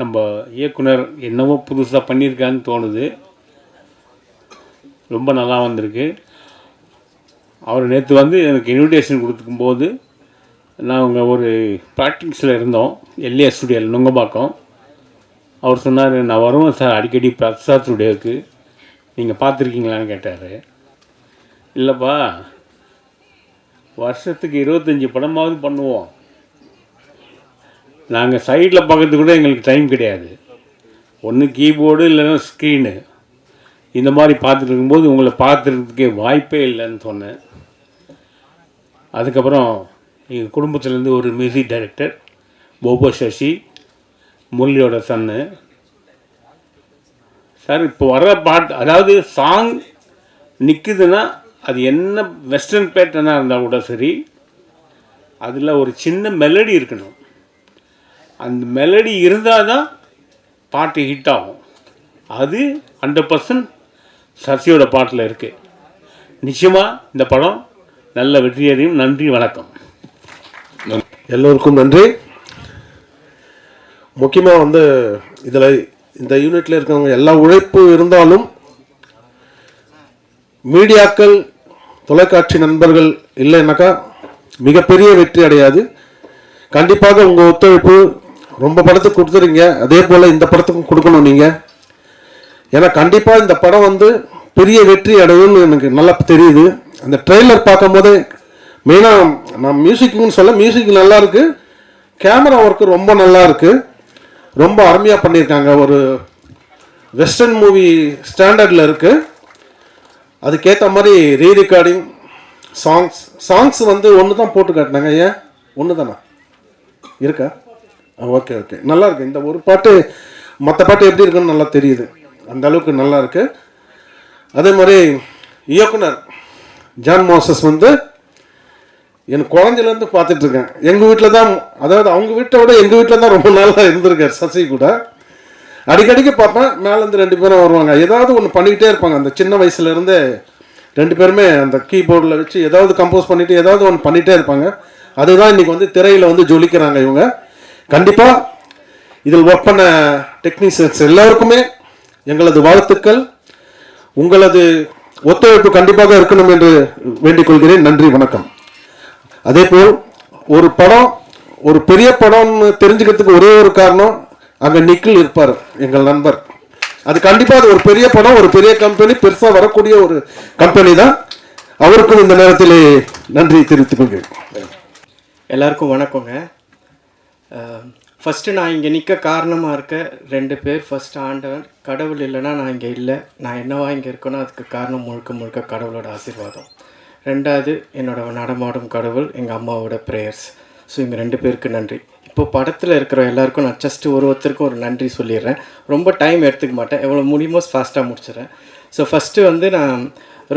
நம்ம இயக்குனர் என்னவோ புதுசாக பண்ணியிருக்கான்னு தோணுது. ரொம்ப நல்லா வந்திருக்கு. அவர் நேற்று வந்து எனக்கு இன்விடேஷன் கொடுத்துக்கும்போது நாங்கள் ஒரு ப்ராக்டிக்ஸில் இருந்தோம், எல்ஏ ஸ்டுடியோவில் நுங்கம்பாக்கம். அவர் சொன்னார், நான் வருவேன் சார் அடிக்கடி பிரசாத் ஸ்டுடியோவுக்கு, நீங்கள் பார்த்துருக்கீங்களான்னு கேட்டார். இல்லைப்பா, வருஷத்துக்கு 25 படமாவது பண்ணுவோம், நாங்கள் சைடில் பார்க்கறது கூட எங்களுக்கு டைம் கிடையாது, ஒன்று கீபோர்டு இல்லைன்னா ஸ்க்ரீனு, இந்த மாதிரி பார்த்துட்டு இருக்கும்போது உங்களை பார்த்துறதுக்கே வாய்ப்பே இல்லைன்னு சொன்னேன். அதுக்கப்புறம் எங்கள் குடும்பத்துலேருந்து ஒரு மியூசிக் டைரக்டர் போபோ சசி, முரளியோட சன்னு சார், இப்போ வர்ற பாட்டு அதாவது சாங் நிற்குதுன்னா அது என்ன வெஸ்டர்ன் பேட்டர்னாக இருந்தால் கூட சரி, அதில் ஒரு சின்ன மெலடி இருக்கணும். அந்த மெலடி இருந்தால் தான் பாட்டு ஹிட் ஆகும். அது 100% சசியோட பாட்டில் இருக்குது. நிச்சயமாக இந்த படம் நல்ல வெற்றியடையும். நன்றி, வணக்கம். எல்லோருக்கும் நன்றி. முக்கியமாக வந்து இதில் இந்த யூனிட்டில் இருக்கவங்க எல்லா உழைப்பு இருந்தாலும் மீடியாக்கள், தொலைக்காட்சி நண்பர்கள் இல்லைன்னாக்கா மிகப்பெரிய வெற்றி அடையாது. கண்டிப்பாக உங்கள் ஒத்துழைப்பு ரொம்ப படத்துக்கு கொடுத்துறீங்க, அதே போல் இந்த படத்துக்கும் கொடுக்கணும் நீங்கள். ஏன்னா கண்டிப்பாக இந்த படம் வந்து பெரிய வெற்றி அடையும்னு எனக்கு நல்லா தெரியுது. அந்த ட்ரெய்லர் பார்க்கும்போது மெயினாக நான் மியூசிக்னு சொல்ல, மியூசிக் நல்லா இருக்குது, கேமரா ஒர்க்கு ரொம்ப நல்லா இருக்குது, ரொம்ப அருமையாக பண்ணியிருக்காங்க. ஒரு வெஸ்டர்ன் மூவி ஸ்டாண்டர்டில் இருக்குது. அதுக்கேற்ற மாதிரி ரீரெக்கார்டிங், சாங்ஸ் வந்து ஒன்று தான் போட்டு காட்டினாங்க. ஏன் ஒன்று தானா இருக்கா? ஓகே ஓகே, நல்லா இருக்கு. இந்த ஒரு பாட்டு மற்ற பாட்டு எப்படி இருக்குன்னு நல்லா தெரியுது, அந்த அளவுக்கு நல்லா இருக்கு. அதே மாதிரி இயக்குனர் ஜான் மோசஸ் வந்து எனக்கு குழந்தையிலேருந்து பார்த்துட்டு இருக்கேன். எங்கள் வீட்டில் தான், அதாவது அவங்க வீட்டை விட எங்கள் வீட்டில் தான் ரொம்ப நாளாக இருந்திருக்கார். சசி கூட அடிக்கடிக்கு பார்ப்பேன், மேலேருந்து 2 பேரும் வருவாங்க, ஏதாவது ஒன்று பண்ணிக்கிட்டே இருப்பாங்க. அந்த சின்ன வயசுலேருந்தே 2 பேருமே அந்த கீபோர்டில் வச்சு ஏதாவது கம்போஸ் பண்ணிவிட்டு ஏதாவது ஒன்று பண்ணிகிட்டே இருப்பாங்க. அதுதான் இன்றைக்கி வந்து திரையில் வந்து ஜொலிக்கிறாங்க இவங்க. கண்டிப்பாக இதில் ஒர்க் பண்ண டெக்னீஷியன்ஸ் எல்லாருக்குமே எங்களது வாழ்த்துக்கள், உங்களது ஒத்துழைப்பு கண்டிப்பாக இருக்கணும் என்று வேண்டிக் கொள்கிறேன். நன்றி, வணக்கம். அதே போல் ஒரு படம் ஒரு பெரிய படம்னு தெரிஞ்சுக்கிறதுக்கு ஒரே ஒரு காரணம், அங்கே நிக்கில் இருப்பார் எங்கள் நண்பர். அது கண்டிப்பாக அது ஒரு பெரிய படம், ஒரு பெரிய கம்பெனி, பெருசாக வரக்கூடிய ஒரு கம்பெனி தான். அவருக்கும் இந்த நேரத்தில் நன்றி தெரிவித்துக் கொள்கிறேன். எல்லாருக்கும் வணக்கங்க. ஃபஸ்ட்டு நான் இங்கே நிற்க காரணமாக இருக்க 2 பேர். ஃபஸ்ட்டு ஆண்டவன், கடவுள் இல்லைன்னா நான் இங்கே இல்லை, நான் என்னவா இங்கே இருக்கணும் அதுக்கு காரணம் முழுக்க முழுக்க கடவுளோட ஆசீர்வாதம். 2வது என்னோட நடமாடும் கடவுள், எங்கள் அம்மாவோட ப்ரேயர்ஸ். ஸோ இங்கே 2 பேருக்கு நன்றி. இப்போ படத்தில் இருக்கிற எல்லாருக்கும் நான் ஜஸ்ட்டு ஒருத்தருக்கும் ஒரு நன்றி சொல்லிடுறேன். ரொம்ப டைம் எடுத்துக்க மாட்டேன், எவ்வளோ முடியுமோ ஃபாஸ்ட்டாக முடிச்சிடுறேன். ஸோ ஃபஸ்ட்டு வந்து நான்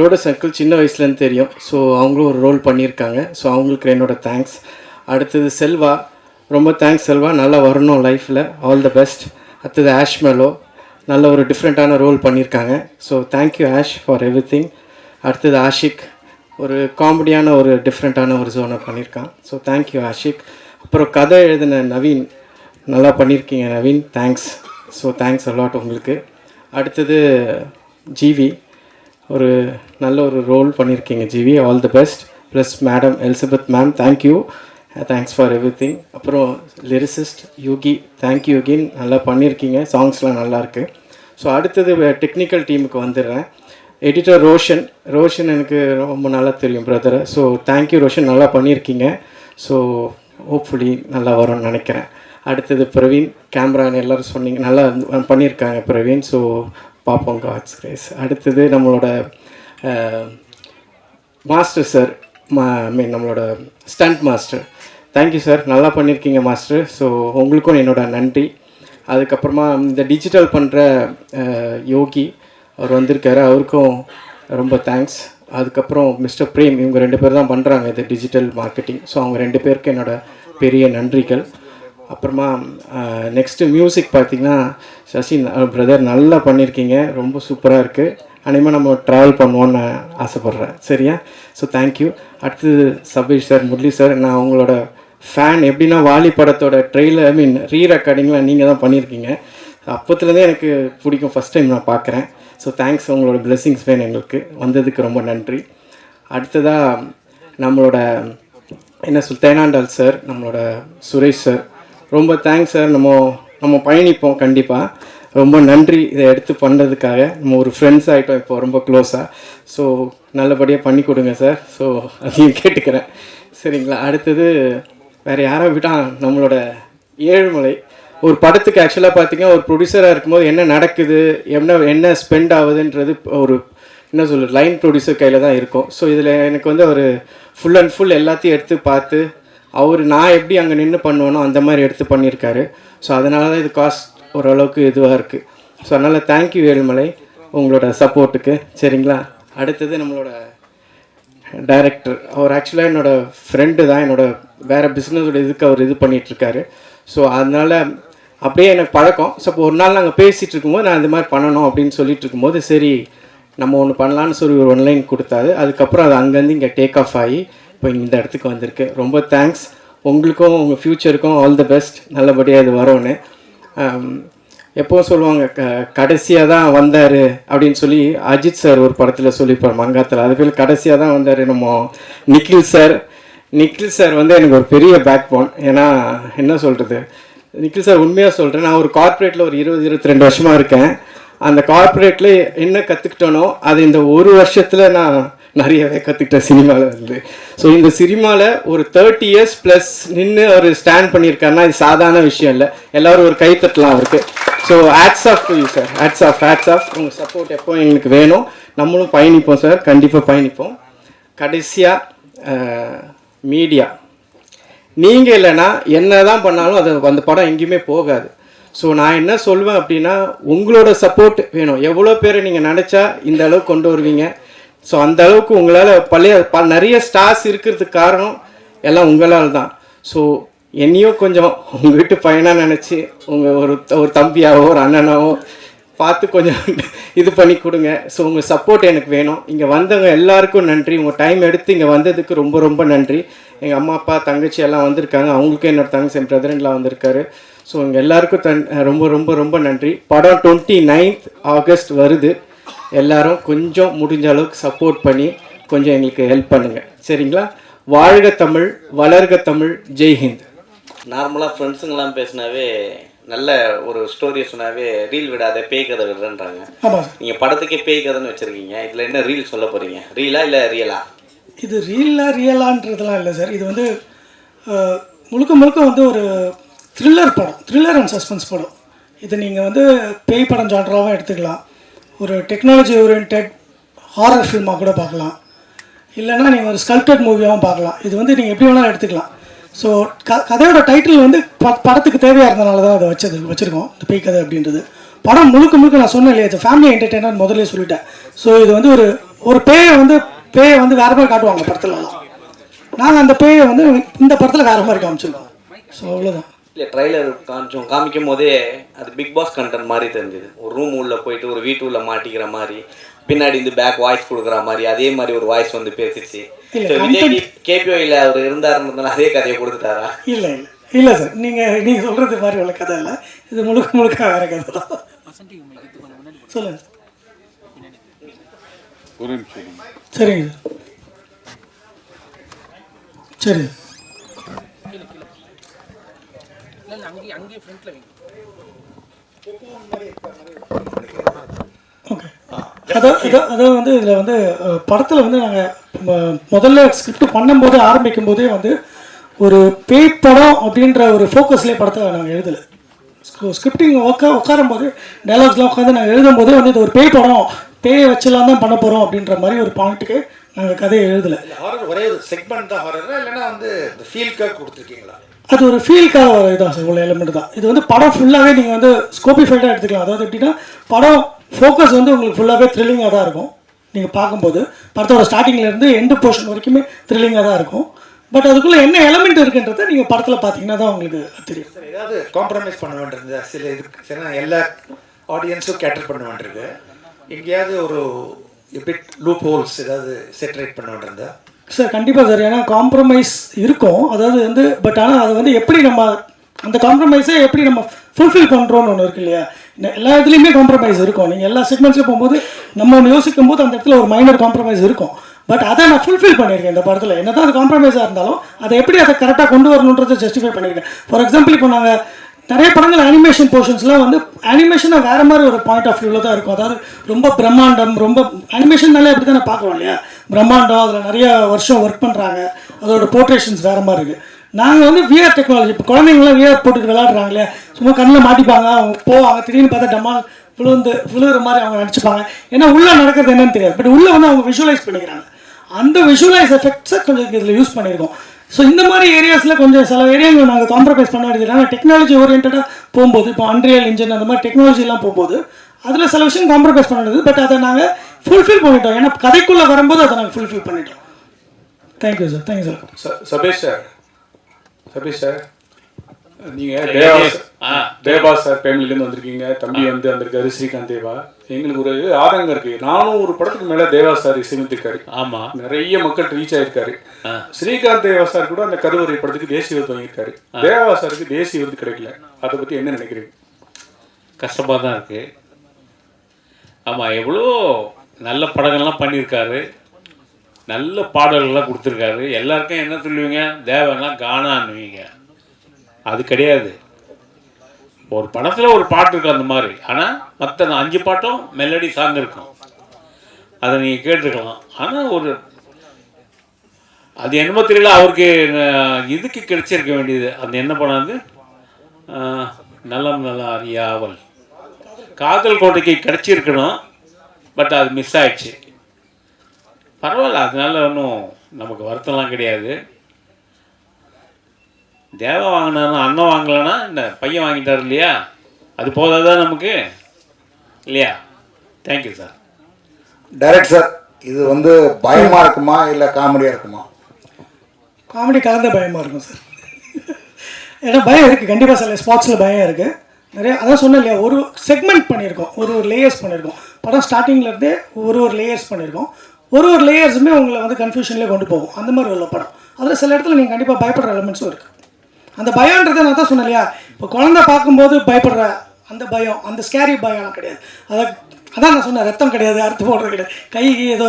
ரோட சர்க்கிள் சின்ன வயசுலேருந்து தெரியும். ஸோ அவங்களும் ஒரு ரோல் பண்ணியிருக்காங்க. ஸோ அவங்களுக்கு என்னோடய தேங்க்ஸ். அடுத்தது செல்வா, ரொம்ப தேங்க்ஸ் செல்வா, நல்லா வரணும் லைஃப்பில், ஆல் த பெஸ்ட். அடுத்தது ஆஷ் மெலோ, நல்ல ஒரு டிஃப்ரெண்ட்டான ரோல் பண்ணியிருக்காங்க. So thank you Ash for everything. அடுத்தது ஆஷிக், ஒரு காமெடியான ஒரு டிஃப்ரெண்ட்டான ஒரு ஜோனை பண்ணியிருக்கான். So thank you Ashik. அப்புறம் கதை எழுதின நவீன், நல்லா பண்ணியிருக்கீங்க Naveen, thanks. So thanks a lot உங்களுக்கு. அடுத்தது ஜிவி, ஒரு நல்ல ஒரு ரோல் பண்ணியிருக்கீங்க GV, all the best. Plus madam Elizabeth ma'am, thank you, thanks for everything. அப்புறம் லிரிசிஸ்ட் யோகி, தேங்க்யூ யோகி, நல்லா பண்ணியிருக்கீங்க, சாங்ஸ்லாம் நல்லாயிருக்கு. ஸோ அடுத்தது டெக்னிக்கல் டீமுக்கு வந்துடுறேன். எடிட்டர் ரோஷன், ரோஷன் எனக்கு ரொம்ப நல்லா தெரியும் பிரதரை. ஸோ தேங்க்யூ ரோஷன், நல்லா பண்ணியிருக்கீங்க. ஸோ ஹோப்ஃபுல்லி நல்லா வரும்னு நினைக்கிறேன். அடுத்தது பிரவீன், கேமரான்னு எல்லோரும் சொன்னீங்க, நல்லா பண்ணியிருக்காங்க பிரவீன். ஸோ பார்ப்போம், காட்ஸ் கிரேஸ். அடுத்தது நம்மளோட மாஸ்டர் சார், மீன் நம்மளோட ஸ்டண்ட் மாஸ்டர், தேங்க்யூ சார், நல்லா பண்ணியிருக்கீங்க மாஸ்டர். ஸோ உங்களுக்கும் என்னோட நன்றி. அதுக்கப்புறமா இந்த டிஜிட்டல் பண்ணுற யோகி அவர் வந்திருக்காரு, அவருக்கும் ரொம்ப தேங்க்ஸ். அதுக்கப்புறம் மிஸ்டர் பிரேம், இவங்க 2 பேர் தான் பண்ணுறாங்க இது டிஜிட்டல் மார்க்கெட்டிங். ஸோ அவங்க 2 பேருக்கு என்னோடய பெரிய நன்றிகள். அப்புறமா நெக்ஸ்ட்டு மியூசிக் பார்த்திங்கன்னா சசி பிரதர், நல்லா பண்ணியிருக்கீங்க, ரொம்ப சூப்பராக இருக்குது. அனிமேல் நம்ம ட்ராவல் பண்ணுவோன்னு ஆசைப்பட்றேன், சரியா? So thank you. அடுத்தது சபீஷ் சார், முரளி சார், நான் உங்களோட ஃபேன். எப்படின்னா வாலி படத்தோட ட்ரெயிலர், ரீ ரெக்கார்டிங்லாம் நீங்கள் தான் பண்ணியிருக்கீங்க. அப்போத்துலேருந்தே எனக்கு பிடிக்கும், ஃபஸ்ட் டைம் நான் பார்க்குறேன். ஸோ தேங்க்ஸ், உங்களோட பிளெஸிங்ஸ் வேணும் எங்களுக்கு, வந்ததுக்கு ரொம்ப நன்றி. அடுத்ததாக நம்மளோட தேனாண்டால் சார், நம்மளோட சுரேஷ் சார், ரொம்ப தேங்க்ஸ் சார். நம்ம பயணிப்போம் கண்டிப்பாக, ரொம்ப நன்றி இதை எடுத்து பண்ணுறதுக்காக. நம்ம ஒரு ஃப்ரெண்ட்ஸ் ஆகிட்டோம் இப்போ ரொம்ப க்ளோஸாக. ஸோ நல்லபடியாக பண்ணி கொடுங்க சார். ஸோ அதையும் கேட்டுக்கிறேன், சரிங்களா? அடுத்தது வேறு யாரை விட்டால் நம்மளோட ஏழுமலை, ஒரு படத்துக்கு ஆக்சுவலாக பார்த்திங்கன்னா ஒரு ப்ரொடியூசராக இருக்கும்போது என்ன நடக்குது, என்ன ஸ்பெண்ட் ஆகுதுன்றது ஒரு என்ன சொல்கிறது லைன் ப்ரொடியூசர் கையில் தான் இருக்கும். ஸோ இதில் எனக்கு அவர் ஃபுல் அண்ட் ஃபுல் எல்லாத்தையும் எடுத்து பார்த்து நான் எப்படி அங்கே நின்று பண்ணுவேனோ அந்த மாதிரி எடுத்து பண்ணியிருக்காரு. ஸோ அதனால தான் இது காஸ்ட் ஓரளவுக்கு இதுவாக இருக்குது. ஸோ அதனால் தேங்க்யூ ஏழுமலை, உங்களோட சப்போர்ட்டுக்கு, சரிங்களா? அடுத்தது நம்மளோட டைரக்டர், அவர் ஆக்சுவலாக என்னோடய ஃப்ரெண்டு தான், வேறு பிஸ்னஸோட இதுக்கு அவர் இது பண்ணிகிட்ருக்காரு. ஸோ அதனால் அப்படியே எனக்கு பழக்கம். ஸோ இப்போ ஒரு நாள் நாங்கள் பேசிகிட்டு இருக்கும்போது நான் இந்த மாதிரி பண்ணணும் அப்படின்னு சொல்லிட்டு இருக்கும்போது, சரி நம்ம ஒன்று பண்ணலான்னு சொல்லி ஒரு ஒன்லைன் கொடுத்தாரு. அதுக்கப்புறம் அது அங்கேருந்து இங்கே டேக் ஆஃப் ஆகி இப்போ இந்த இடத்துக்கு வந்திருக்கு. ரொம்ப தேங்க்ஸ். உங்களுக்கும் உங்கள் ஃப்யூச்சருக்கும் ஆல் தி பெஸ்ட், நல்லபடியாக இது வரும்னு. எப்போவும் சொல்லுவாங்க கடைசியாக தான் வந்தார் அப்படின்னு சொல்லி, அஜித் சார் ஒரு படத்தில் சொல்லியிருப்பார் மங்காத்தில், அதுக்கு கடைசியாக தான் வந்தார் நம்ம நிக்கில் சார். நிக்கில் சார் எனக்கு ஒரு பெரிய பேக் போன். ஏன்னா என்ன சொல்கிறது, நிக்கில் சார் உண்மையாக சொல்கிறேன், நான் ஒரு கார்ப்பரேட்டில் ஒரு 20-22 வருஷமாக இருக்கேன். அந்த கார்ப்பரேட்டில் என்ன கற்றுக்கிட்டனோ அது இந்த ஒரு வருஷத்தில் நான் நிறையவே கற்றுக்கிட்டேன் சினிமாவில் இருந்து. ஸோ இந்த சினிமாவில் ஒரு 30 years ப்ளஸ் நின்று அவர் ஸ்டாண்ட் பண்ணியிருக்காருன்னா இது சாதாரண விஷயம் இல்லை. எல்லோரும் ஒரு கைத்தட்டலாம் அவருக்கு. So hats off to you sir, hats off. உங்கள் சப்போர்ட் எப்போ எங்களுக்கு வேணும், நம்மளும் பயணிப்போம் சார், கண்டிப்பாக பயணிப்போம். கடைசியாக மீடியா, நீங்கள் இல்லைன்னா என்ன தான் பண்ணாலும் அந்த படம் எங்கேயுமே போகாது. ஸோ நான் என்ன சொல்வேன் அப்படின்னா, உங்களோட சப்போர்ட் வேணும். எவ்வளோ பேரை நீங்கள் நினச்சா இந்த அளவுக்கு கொண்டு வருவீங்க. ஸோ அந்த அளவுக்கு உங்களால் நிறைய ஸ்டார்ஸ் இருக்கிறதுக்கு காரணம் எல்லாம் உங்களால் தான். ஸோ என்னையும் கொஞ்சம் உங்கள் வீட்டு பையனாக நினச்சி உங்கள் ஒரு தம்பியாவோ ஒரு அண்ணனாவோ பார்த்து கொஞ்சம் இது பண்ணி கொடுங்க. ஸோ உங்கள் சப்போர்ட் எனக்கு வேணும். இங்கே வந்தவங்க எல்லாருக்கும் நன்றி, உங்கள் டைம் எடுத்து இங்கே வந்ததுக்கு ரொம்ப ரொம்ப நன்றி. எங்கள் அம்மா அப்பா தங்கச்சி எல்லாம் வந்திருக்காங்க, அவங்களுக்கும் என்னோட தங்கச்சி என் பிரதர்லாம் வந்திருக்காரு. ஸோ இங்கே எல்லாருக்கும் ரொம்ப ரொம்ப ரொம்ப நன்றி. படம் 29th August வருது. எல்லாரும் கொஞ்சம் முடிஞ்ச அளவுக்கு சப்போர்ட் பண்ணி கொஞ்சம் எங்களுக்கு ஹெல்ப் பண்ணுங்கள், சரிங்களா? வாழ்க தமிழ், வளர்க தமிழ், ஜெய்ஹிந்த். நார்மலாக ஃப்ரெண்ட்ஸுங்கெல்லாம் பேசினாவே நல்ல ஒரு ஸ்டோரியை சொன்னாவே ரீல் விடாத பேய் கதை விடுறேன்றாங்க. நீங்கள் படத்துக்கே பேய் கதைன்னு வச்சுருக்கீங்க, இதில் என்ன ரீல் சொல்ல போகிறீங்க? ரீலா இல்லை ரியலா? இது ரியலான்றதுலாம் இல்லை சார். இது முழுக்க முழுக்க ஒரு த்ரில்லர் படம், த்ரில்லர் அண்ட் சஸ்பென்ஸ் படம். இது நீங்கள் பேய் படம் ஜான்ராகவும் எடுத்துக்கலாம், ஒரு டெக்னாலஜி ஓரியன்ட் ஹாரர் ஃபில்மாக கூட பார்க்கலாம், இல்லைனா நீங்கள் ஒரு ஸ்கல்ப்டட் மூவியாகவும் பார்க்கலாம். இது நீங்கள் எப்படி வேணாலும் எடுத்துக்கலாம். ஸோ கதையோட டைட்டில் படத்துக்கு தேவையாக இருந்தனால தான் அதை வச்சுருக்கோம், இந்த பேய் கதை அப்படின்றது. படம் முழுக்க முழுக்க நான் சொன்னேன் இல்லையா, ஃபேமிலி என்டர்டெயினர் முதல்ல சொல்லிட்டேன். ஸோ இது ஒரு பேயை வேறு மாதிரி காட்டுவாங்க படத்துலலாம். நாங்கள் அந்த பேயை வந்து இந்த படத்தில் வேறு மாதிரி காமிச்சிருக்கோம். ஸோ அவ்வளோதான். இல்லை ட்ரைலர் காமிக்கும் போதே அது பிக் பாஸ் கண்டென்ட் மாதிரி தெரிஞ்சுது. ஒரு ரூம் உள்ளே போயிட்டு ஒரு வீட்டு உள்ள மாட்டிக்கிற மாதிரி, பின்னாடி இந்த பேக் வாய்ஸ் கொடுக்குற மாதிரி, அதே மாதிரி ஒரு வாய்ஸ் வந்து பேசிச்சு. விஜய் கேபிஓயில் அவர் இருந்தாருன்றதுனால அதே கதையை கொடுத்துட்டாரா? இல்லை இல்லை இல்லை சார், நீங்கள் சொல்கிறது மாதிரி உள்ள கதை இல்லை, இது முழுக்க முழுக்க வேறு கதை தான். சொல்லுங்கள் சார். சரிங்க சார். சரி ஓகே. அதாவது வந்து இதில் வந்து படத்தில் வந்து நாங்கள் முதல்ல ஸ்கிரிப்ட் பண்ணும்போது ஆரம்பிக்கும் போதே வந்து ஒரு பேய் படம் அப்படின்ற ஒரு ஃபோக்கஸ்லேயே படத்தை நாங்கள் எழுதலை. ஸ்கிரிப்டிங் உட்காரும் போது டைலாக்ஸ்லாம் உட்காந்து நாங்கள் எழுதும் போதே வந்து இது ஒரு பேய் படம், பேயை வச்சுலாம் தான் பண்ண போகிறோம் அப்படின்ற மாதிரி ஒரு பாயிண்ட்டுக்கு நாங்கள் கதையை எழுதலை. ஒரே ஒரு செக்மெண்ட் தான் ஹாரர், இல்லைன்னா வந்து ஃபீல்காக கொடுத்துருக்கீங்களா? அது ஒரு ஃபீல்காக வர இதான் சார், உள்ள எலிமெண்ட் தான். இது வந்து படம் ஃபுல்லாகவே நீங்கள் வந்து ஸ்கோபிஃபைடாக எடுத்துக்கலாம். அதாவது எப்படின்னா படம் ஃபோக்கஸ் வந்து உங்களுக்கு ஃபுல்லாகவே த்ரில்லிங்காக தான் இருக்கும். நீங்கள் பார்க்கும்போது படத்தோட ஸ்டார்டிங்லேருந்து எண்டு போர்ஷன் வரைக்குமே த்ரில்லிங்காக தான் இருக்கும். பட் அதுக்குள்ளே என்ன எலிமெண்ட் இருக்குன்றதை நீங்கள் படத்தில் பார்த்தீங்கன்னா தான் உங்களுக்கு தெரியும். சார் ஏதாவது காம்ப்ரமைஸ் பண்ண வேண்டியிருந்தா சில இதுக்கு சில எல்லா ஆடியன்ஸும் கேட்டர் பண்ண வேண்டியிருக்கு, எங்கேயாவது ஒரு பிட் லூப் ஹோல்ஸ் ஏதாவது செட்டரேட் பண்ண வேண்டியிருந்தா? சார் கண்டிப்பாக சார், ஏன்னா காம்ப்ரமைஸ் இருக்கும். அதாவது வந்து பட் ஆனால் அதை வந்து எப்படி நம்ம அந்த காம்ப்ரமைஸை எப்படி நம்ம ஃபுல்ஃபில் பண்ணுறோன்னு ஒன்று இருக்கு இல்லையா. எல்லா இதுலேயுமே காம்ப்ரமைஸ் இருக்கும். நீங்கள் எல்லா செக்மெண்ட்ஸ்லையும் போகும்போது நம்ம ஒன்று யோசிக்கும் போது அந்த இடத்துல ஒரு மைனர் காம்ப்ரமைஸ் இருக்கும். பட் அதை நான் ஃபுல்ஃபில் பண்ணியிருக்கேன் இந்த படத்தில். என்ன தான் அது காம்ப்ரமைஸாக இருந்தாலும் அதை எப்படி அதை கரெக்டாக கொண்டு வரணுன்றதை ஜஸ்டிஃபை பண்ணியிருக்கேன். ஃபார் எக்ஸாம்பிள் இப்போ நாங்கள் நிறைய படங்கள் அனிமேஷன் போர்ஷன்ஸ்லாம் வந்து அனிமேஷனை வேறு மாதிரி ஒரு பாயிண்ட் ஆஃப் வியூவில் தான் இருக்கும். அதாவது ரொம்ப பிரம்மாண்டம், ரொம்ப அனிமேஷன்னாலே அப்படி தான் பார்க்குறோம் இல்லையா, பிரம்மாண்டம், அதில் நிறைய வருஷம் ஒர்க் பண்ணுறாங்க, அதோட போர்ட்ரேஷன்ஸ் வேறு மாதிரி இருக்குது. நாங்கள் வந்து விஆர் டெக்னாலஜி, இப்போ குழந்தைங்களாம் விஆர் போட்டுட்டு விளையாடுறாங்க இல்லையா, சும்மா கண்ணில் மாட்டிப்பாங்க, அவங்க போவாங்க, திடீர்னு பார்த்தா டமால் விழுகிற மாதிரி அவங்க நினச்சிப்பாங்க. ஏன்னா உள்ளே நடக்கிறது என்னன்னு தெரியாது, பட் உள்ளே வந்து அவங்க விஷுவலைஸ் பண்ணிக்கிறாங்க. அந்த விஷுவலைஸ் எஃபெக்ட்ஸை கொஞ்சம் இதில் யூஸ் பண்ணியிருக்கோம். ஸோ இந்த மாதிரி ஏரியாஸில் கொஞ்சம் சில ஏரியாவில் நாங்கள் காம்ப்ரமைஸ் பண்ண வேண்டியது. ஆனால் டெக்னாலஜி ஓரியன்டாக போகும்போது, இப்போ அன்ரியல் இன்ஜின் அந்த மாதிரி டெக்னாலஜிலாம் போகும்போது அதில் சில விஷயம் காம்ப்ரமைஸ் பண்ண வேண்டியது. பட் அதை நாங்கள் ஃபுல்ஃபில் பண்ணிட்டோம். ஏன்னா கதைக்குள்ளே வரும்போது அதை நாங்கள் ஃபுல்ஃபில் பண்ணிட்டோம். Thank you sir. Thank you sir. Sabesh sir நீங்கள் தேவா சார் ஃபேமிலிலேருந்து வந்திருக்கீங்க, தம்பி வந்து வந்திருக்காரு ஸ்ரீகாந்த் தேவா. எங்களுக்கு ஒரு ஆதங்கம் இருக்குது. நானும் ஒரு படத்துக்கு மேலே தேவா சார் இசையமைத்திருக்காரு. ஆமாம், நிறைய மக்கள் ரீச் ஆகிருக்காரு. ஸ்ரீகாந்த் தேவா சார் கூட அந்த கருவறை படத்துக்கு தேசிய விருது வாங்கியிருக்காரு. தேவா சாருக்கு தேசிய விருது கிடைக்கல. அதை பற்றி என்ன நினைக்கிறீங்க? கஷ்டமாக தான் இருக்குது. ஆமாம், எவ்வளோ நல்ல படங்கள்லாம் பண்ணியிருக்காரு, நல்ல பாடல்கள்லாம் கொடுத்துருக்காரு. எல்லாருக்கும் என்ன சொல்லுவீங்க, தேவனா கானான்னுவீங்க. அது கிடையாது. ஒரு படத்தில் ஒரு பாட்டு இருக்கும் அந்த மாதிரி. ஆனால் மற்ற 5 பாட்டும் மெலடி சாங் இருக்கும், அதை நீங்கள் கேட்டிருக்கலாம். ஆனால் ஒரு அது என்னமோ தெரியல, அவருக்கு இதுக்கு கிடைச்சிருக்க வேண்டியது அந்த என்ன படம் அது, நலம் நல்லா அறியாவல், காதல் கோட்டைக்கு கிடைச்சிருக்கணும். பட் அது மிஸ் ஆயிடுச்சு. பரவாயில்ல, அதனால ஒன்றும் நமக்கு வருத்தம்லாம் கிடையாது. தேவை வாங்கினாலும் அண்ணன் வாங்கலைன்னா இந்த பையன் வாங்கிட்டார் இல்லையா, அது போதாதான் நமக்கு இல்லையா. Thank you sir. டைரக்ட் சார், இது வந்து பயமாக இருக்குமா இல்லை காமெடியாக இருக்குமா? காமெடி கலந்த பயமாக இருக்கும் சார். ஏன்னா பயம் இருக்குது கண்டிப்பாக, சில ஸ்பாட்ஸில் பயம் இருக்குது நிறைய. அதான் சொன்னேன் இல்லையா, ஒரு செக்மெண்ட் பண்ணியிருக்கோம், ஒரு லேயர்ஸ் பண்ணியிருக்கோம். படம் ஸ்டார்டிங்லேருந்தே ஒரு லேயர்ஸ் பண்ணியிருக்கோம். ஒரு லேயர்ஸுமே உங்களை வந்து கன்ஃபியூஷன்லேயே கொண்டு போகும். அந்த மாதிரி உள்ள படம். அதில் சில இடத்துல நீங்கள் கண்டிப்பாக பயப்படுற எலிமெண்ட்ஸும் இருக்குது. அந்த பயன்றதை நான் தான் சொன்னேன் இல்லையா, இப்போ குழந்தை பார்க்கும்போது பயப்படுற அந்த பயம், அந்த ஸ்கேரி பயம்லாம் கிடையாது. அதான் நான் சொன்னேன், ரத்தம் கிடையாது, அறுத்து போடுறது கிடையாது, கை ஏதோ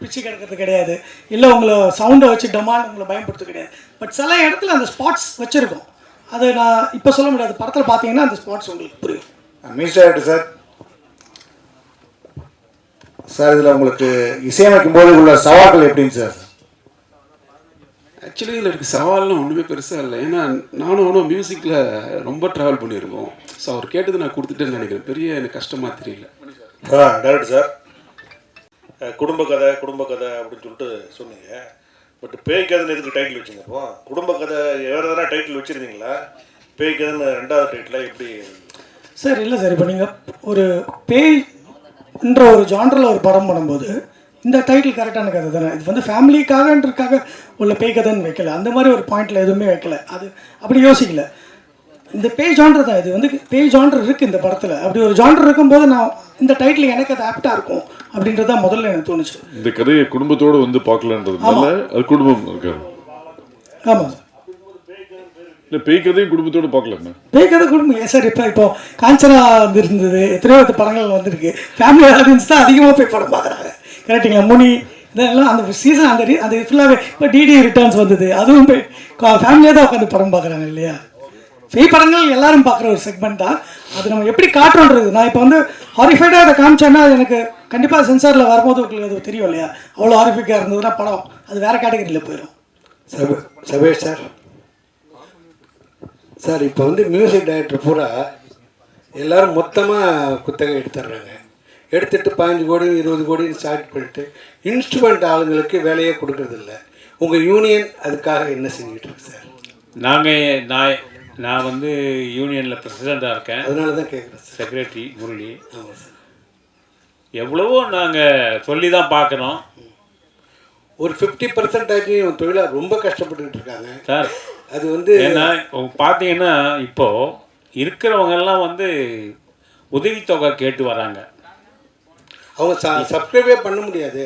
பிச்சு கிடக்கிறது கிடையாது, இல்லை உங்களை சவுண்டை வச்சு டமால் உங்களை பயப்படுறது கிடையாது. பட் சில இடத்துல அந்த ஸ்பாட்ஸ் வச்சுருக்கோம். அது நான் இப்போ சொல்ல முடியாது, படத்தில் பார்த்தீங்கன்னா அந்த ஸ்பாட்ஸ் உங்களுக்கு புரியும். மியூசிக் சார், சார் இதில் உங்களுக்கு இசையமைக்கும் போது உள்ள சவால்கள் எப்படின்னு சார்? ஆக்சுவலி இதில் இருக்க சவால்லாம் ஒன்றுமே பெருசாக இல்லை. ஏன்னா நானும் மியூசிக்கில் ரொம்ப ட்ராவல் பண்ணியிருக்கோம். ஸோ அவர் கேட்டது நான் கொடுத்துட்டேன்னு நினைக்கிறேன். பெரிய எனக்கு கஷ்டமாக தெரியல. டேரக்டர் சார், குடும்ப கதை அப்படின்னு சொல்லிட்டு சொன்னீங்க. பட் பேய் கதைன்னு எதுக்கு டைட்டில் வச்சுங்க? இப்போ குடும்ப கதை வேறு எதனா டைட்டில் வச்சுருந்தீங்களா? பேய் கதைன்னு 2வது டைட்டில் எப்படி சார்? இல்லை சார், இப்போ நீங்கள் ஒரு பேய்ன்ற ஒரு ஜான்ரில் ஒரு படம் பண்ணும்போது இந்த டைட்டில் கரெக்டான கதை தானே, இது வந்து ஃபேமிலிக்காகன்றதுக்காக உள்ள பேய் கதைன்னு வைக்கல, அந்த மாதிரி ஒரு பாயிண்டில் எதுவுமே வைக்கல, அது அப்படி யோசிக்கல. இந்த பேய் ஜான்ரு தான், இது வந்து பேய் ஜான்ரு இருக்குது இந்த படத்தில். அப்படி ஒரு ஜான்ரு இருக்கும்போது நான் இந்த டைட்டில் எனக்கு அது ஆப்டாக இருக்கும் அப்படின்றது தான் முதல்ல எனக்கு தோணுச்சு. இந்த கதையை குடும்பத்தோடு வந்து பார்க்கலான்றதுனால அது குடும்பம் இருக்காது. ஆமாம் சார், இல்லை பேய் கதையும் குடும்பத்தோடு பார்க்கலாமே. பேய் கதை குடும்பம் சார். இப்போ காஞ்சனா வந்துருந்தது, எத்தனையோ படங்கள் வந்திருக்கு, ஃபேமிலி ஆடியன்ஸ் தான் அதிகமாக போய் படம் பார்க்குறாங்க. கரெக்டுங்களா? முனி இதெல்லாம் அந்த சீசன் அந்த ஃபுல்லாகவே இப்போ டிடி ரிட்டர்ன்ஸ் வந்தது, அதுவும் போய் ஃபேமிலியாக தான் உட்காந்து படம் பார்க்குறாங்க இல்லையா? பேய் படங்கள் எல்லாரும் பார்க்குற ஒரு செக்மெண்ட் தான், அது நம்ம எப்படி காட்டுன்றது. நான் இப்போ வந்து ஹாரிஃபைடாக அதை காமிச்சேன்னா அது எனக்கு கண்டிப்பாக சென்சாரில் வரும்போது உங்களுக்கு அது தெரியும் இல்லையா? அவ்வளோ ஹாரிஃபைக்காக இருந்ததுன்னா படம் அது வேறு கேட்டகரியில் போயிடும். சபேஷ் சார், சார் இப்போ வந்து மியூசிக் டைரக்டர் பூரா எல்லோரும் மொத்தமாக குத்தகை எடுத்துடுறாங்க. எடுத்துகிட்டு 15 கோடி 20 கோடின்னு ஸ்டார்ட் பண்ணிட்டு இன்ஸ்ட்ருமெண்ட் ஆளுங்களுக்கு வேலையே கொடுக்கறதில்ல. உங்கள் யூனியன் அதுக்காக என்ன செஞ்சுக்கிட்டு இருக்கு சார்? நான் வந்து யூனியனில் பிரசிடெண்ட்டாக இருக்கேன், அதனால தான் கேட்குறேன். செக்ரட்டரி முரளி. ஆமாம் சார். எவ்வளவோ நாங்கள் சொல்லி தான் பார்க்குறோம். ஒரு 50% தொழிலாளர் ரொம்ப கஷ்டப்பட்டுக்கிட்டு இருக்காங்க சார். அது வந்து ஏன்னா பார்த்தீங்கன்னா இப்போது இருக்கிறவங்கெல்லாம் வந்து உதவித்தொகை கேட்டு வராங்க. அவங்க சப்ஸ்கிரைபே பண்ண முடியாது.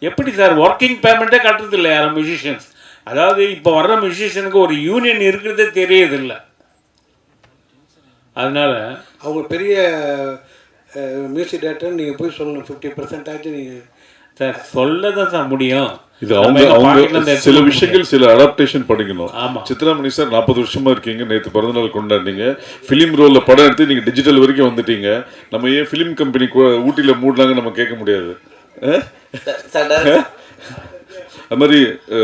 எப்படி சார் ஒர்க்கிங் பேமெண்ட்டே கட்டுறது இல்லை யாரும் மியூசிஷியன்ஸ். அதாவது இப்போ வர்ற மியூசிஷியனுக்கு ஒரு யூனியன் இருக்கிறதே தெரியறதில்லை. அதனால் அவங்க பெரிய மியூசிக் டேரக்டர் நீங்கள் போய் சொல்லணும் 50% நீங்கள் சார் சொல்ல தான் சார் முடியும். இது அவங்க சில விஷயங்கள் சில அடாப்டேஷன் பண்ணிக்கணும். சித்ராமணி சார் 40 வருஷமா இருக்கீங்க, நேற்று பிறந்தநாள் கொண்டாடினீங்க, ஃபிலிம் ரோலில் படம் எடுத்து நீங்கள் டிஜிட்டல் வரைக்கும் வந்துட்டீங்க. நம்ம ஏன் ஃபிலிம் கம்பெனி ஊட்டியில் மூடலாங்க நம்ம கேட்க முடியாது. அது மாதிரி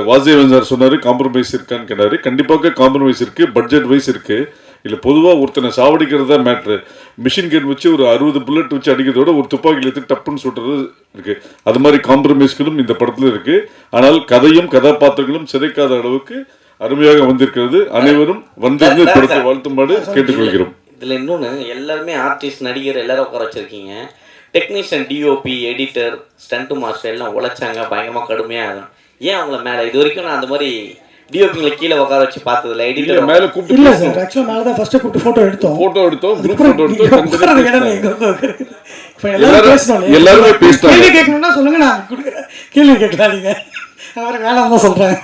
வாசுதேவன் சார் சொன்னார் காம்ப்ரமைஸ் இருக்கான்னு கேட்டார். கண்டிப்பாக காம்ப்ரமைஸ் இருக்குது, பட்ஜெட் வைஸ் இருக்குது. இல்லை பொதுவாக ஒருத்தனை சாவடிக்கிறது தான் மேட்ரு. மிஷின் கன் வச்சு ஒரு 60 புல்லட் வச்சு அடிக்கிறதோட ஒரு துப்பாக்கியில் எடுத்து டப்புன்னு சுட்டுறது இருக்குது. அது மாதிரி காம்ப்ரமைஸ்களும் இந்த படத்தில் இருக்குது. ஆனால் கதையும் கதாபாத்திரங்களும் சிதைக்காத அளவுக்கு அருமையாக வந்திருக்கிறது. அனைவரும் வந்து படத்தை வாழ்த்துமாறு கேட்டுக்கொள்கிறோம். இதில் இன்னொன்று, எல்லாருமே ஆர்டிஸ்ட் நடிகர் எல்லாரும் உட்கார வச்சுருக்கீங்க. Technician, DOP, editor, stunt master எல்லாம் உழைச்சாங்க பயங்கரமாக கடுமையாக. ஏன் அவங்கள மேலே இது வரைக்கும் நான் அந்த மாதிரி டிஓபிங்களை கீழே உட்கார வச்சு பார்த்ததில்ல. எடிட்டர் மேலே கூப்பிட்டு இல்லை சார், ஆக்சுவலாக மேலே தான் ஃபஸ்ட்டு கூப்பிட்டு ஃபோட்டோ எடுத்தோம். எல்லாருமே பேசணும். கேள்வி கேட்கணும்னா சொல்லுங்கள், நான் கொடுக்குறேன். கேள்வி கேட்கலாம், நீங்கள் வேறு வேணாம் தான் சொல்கிறேன்.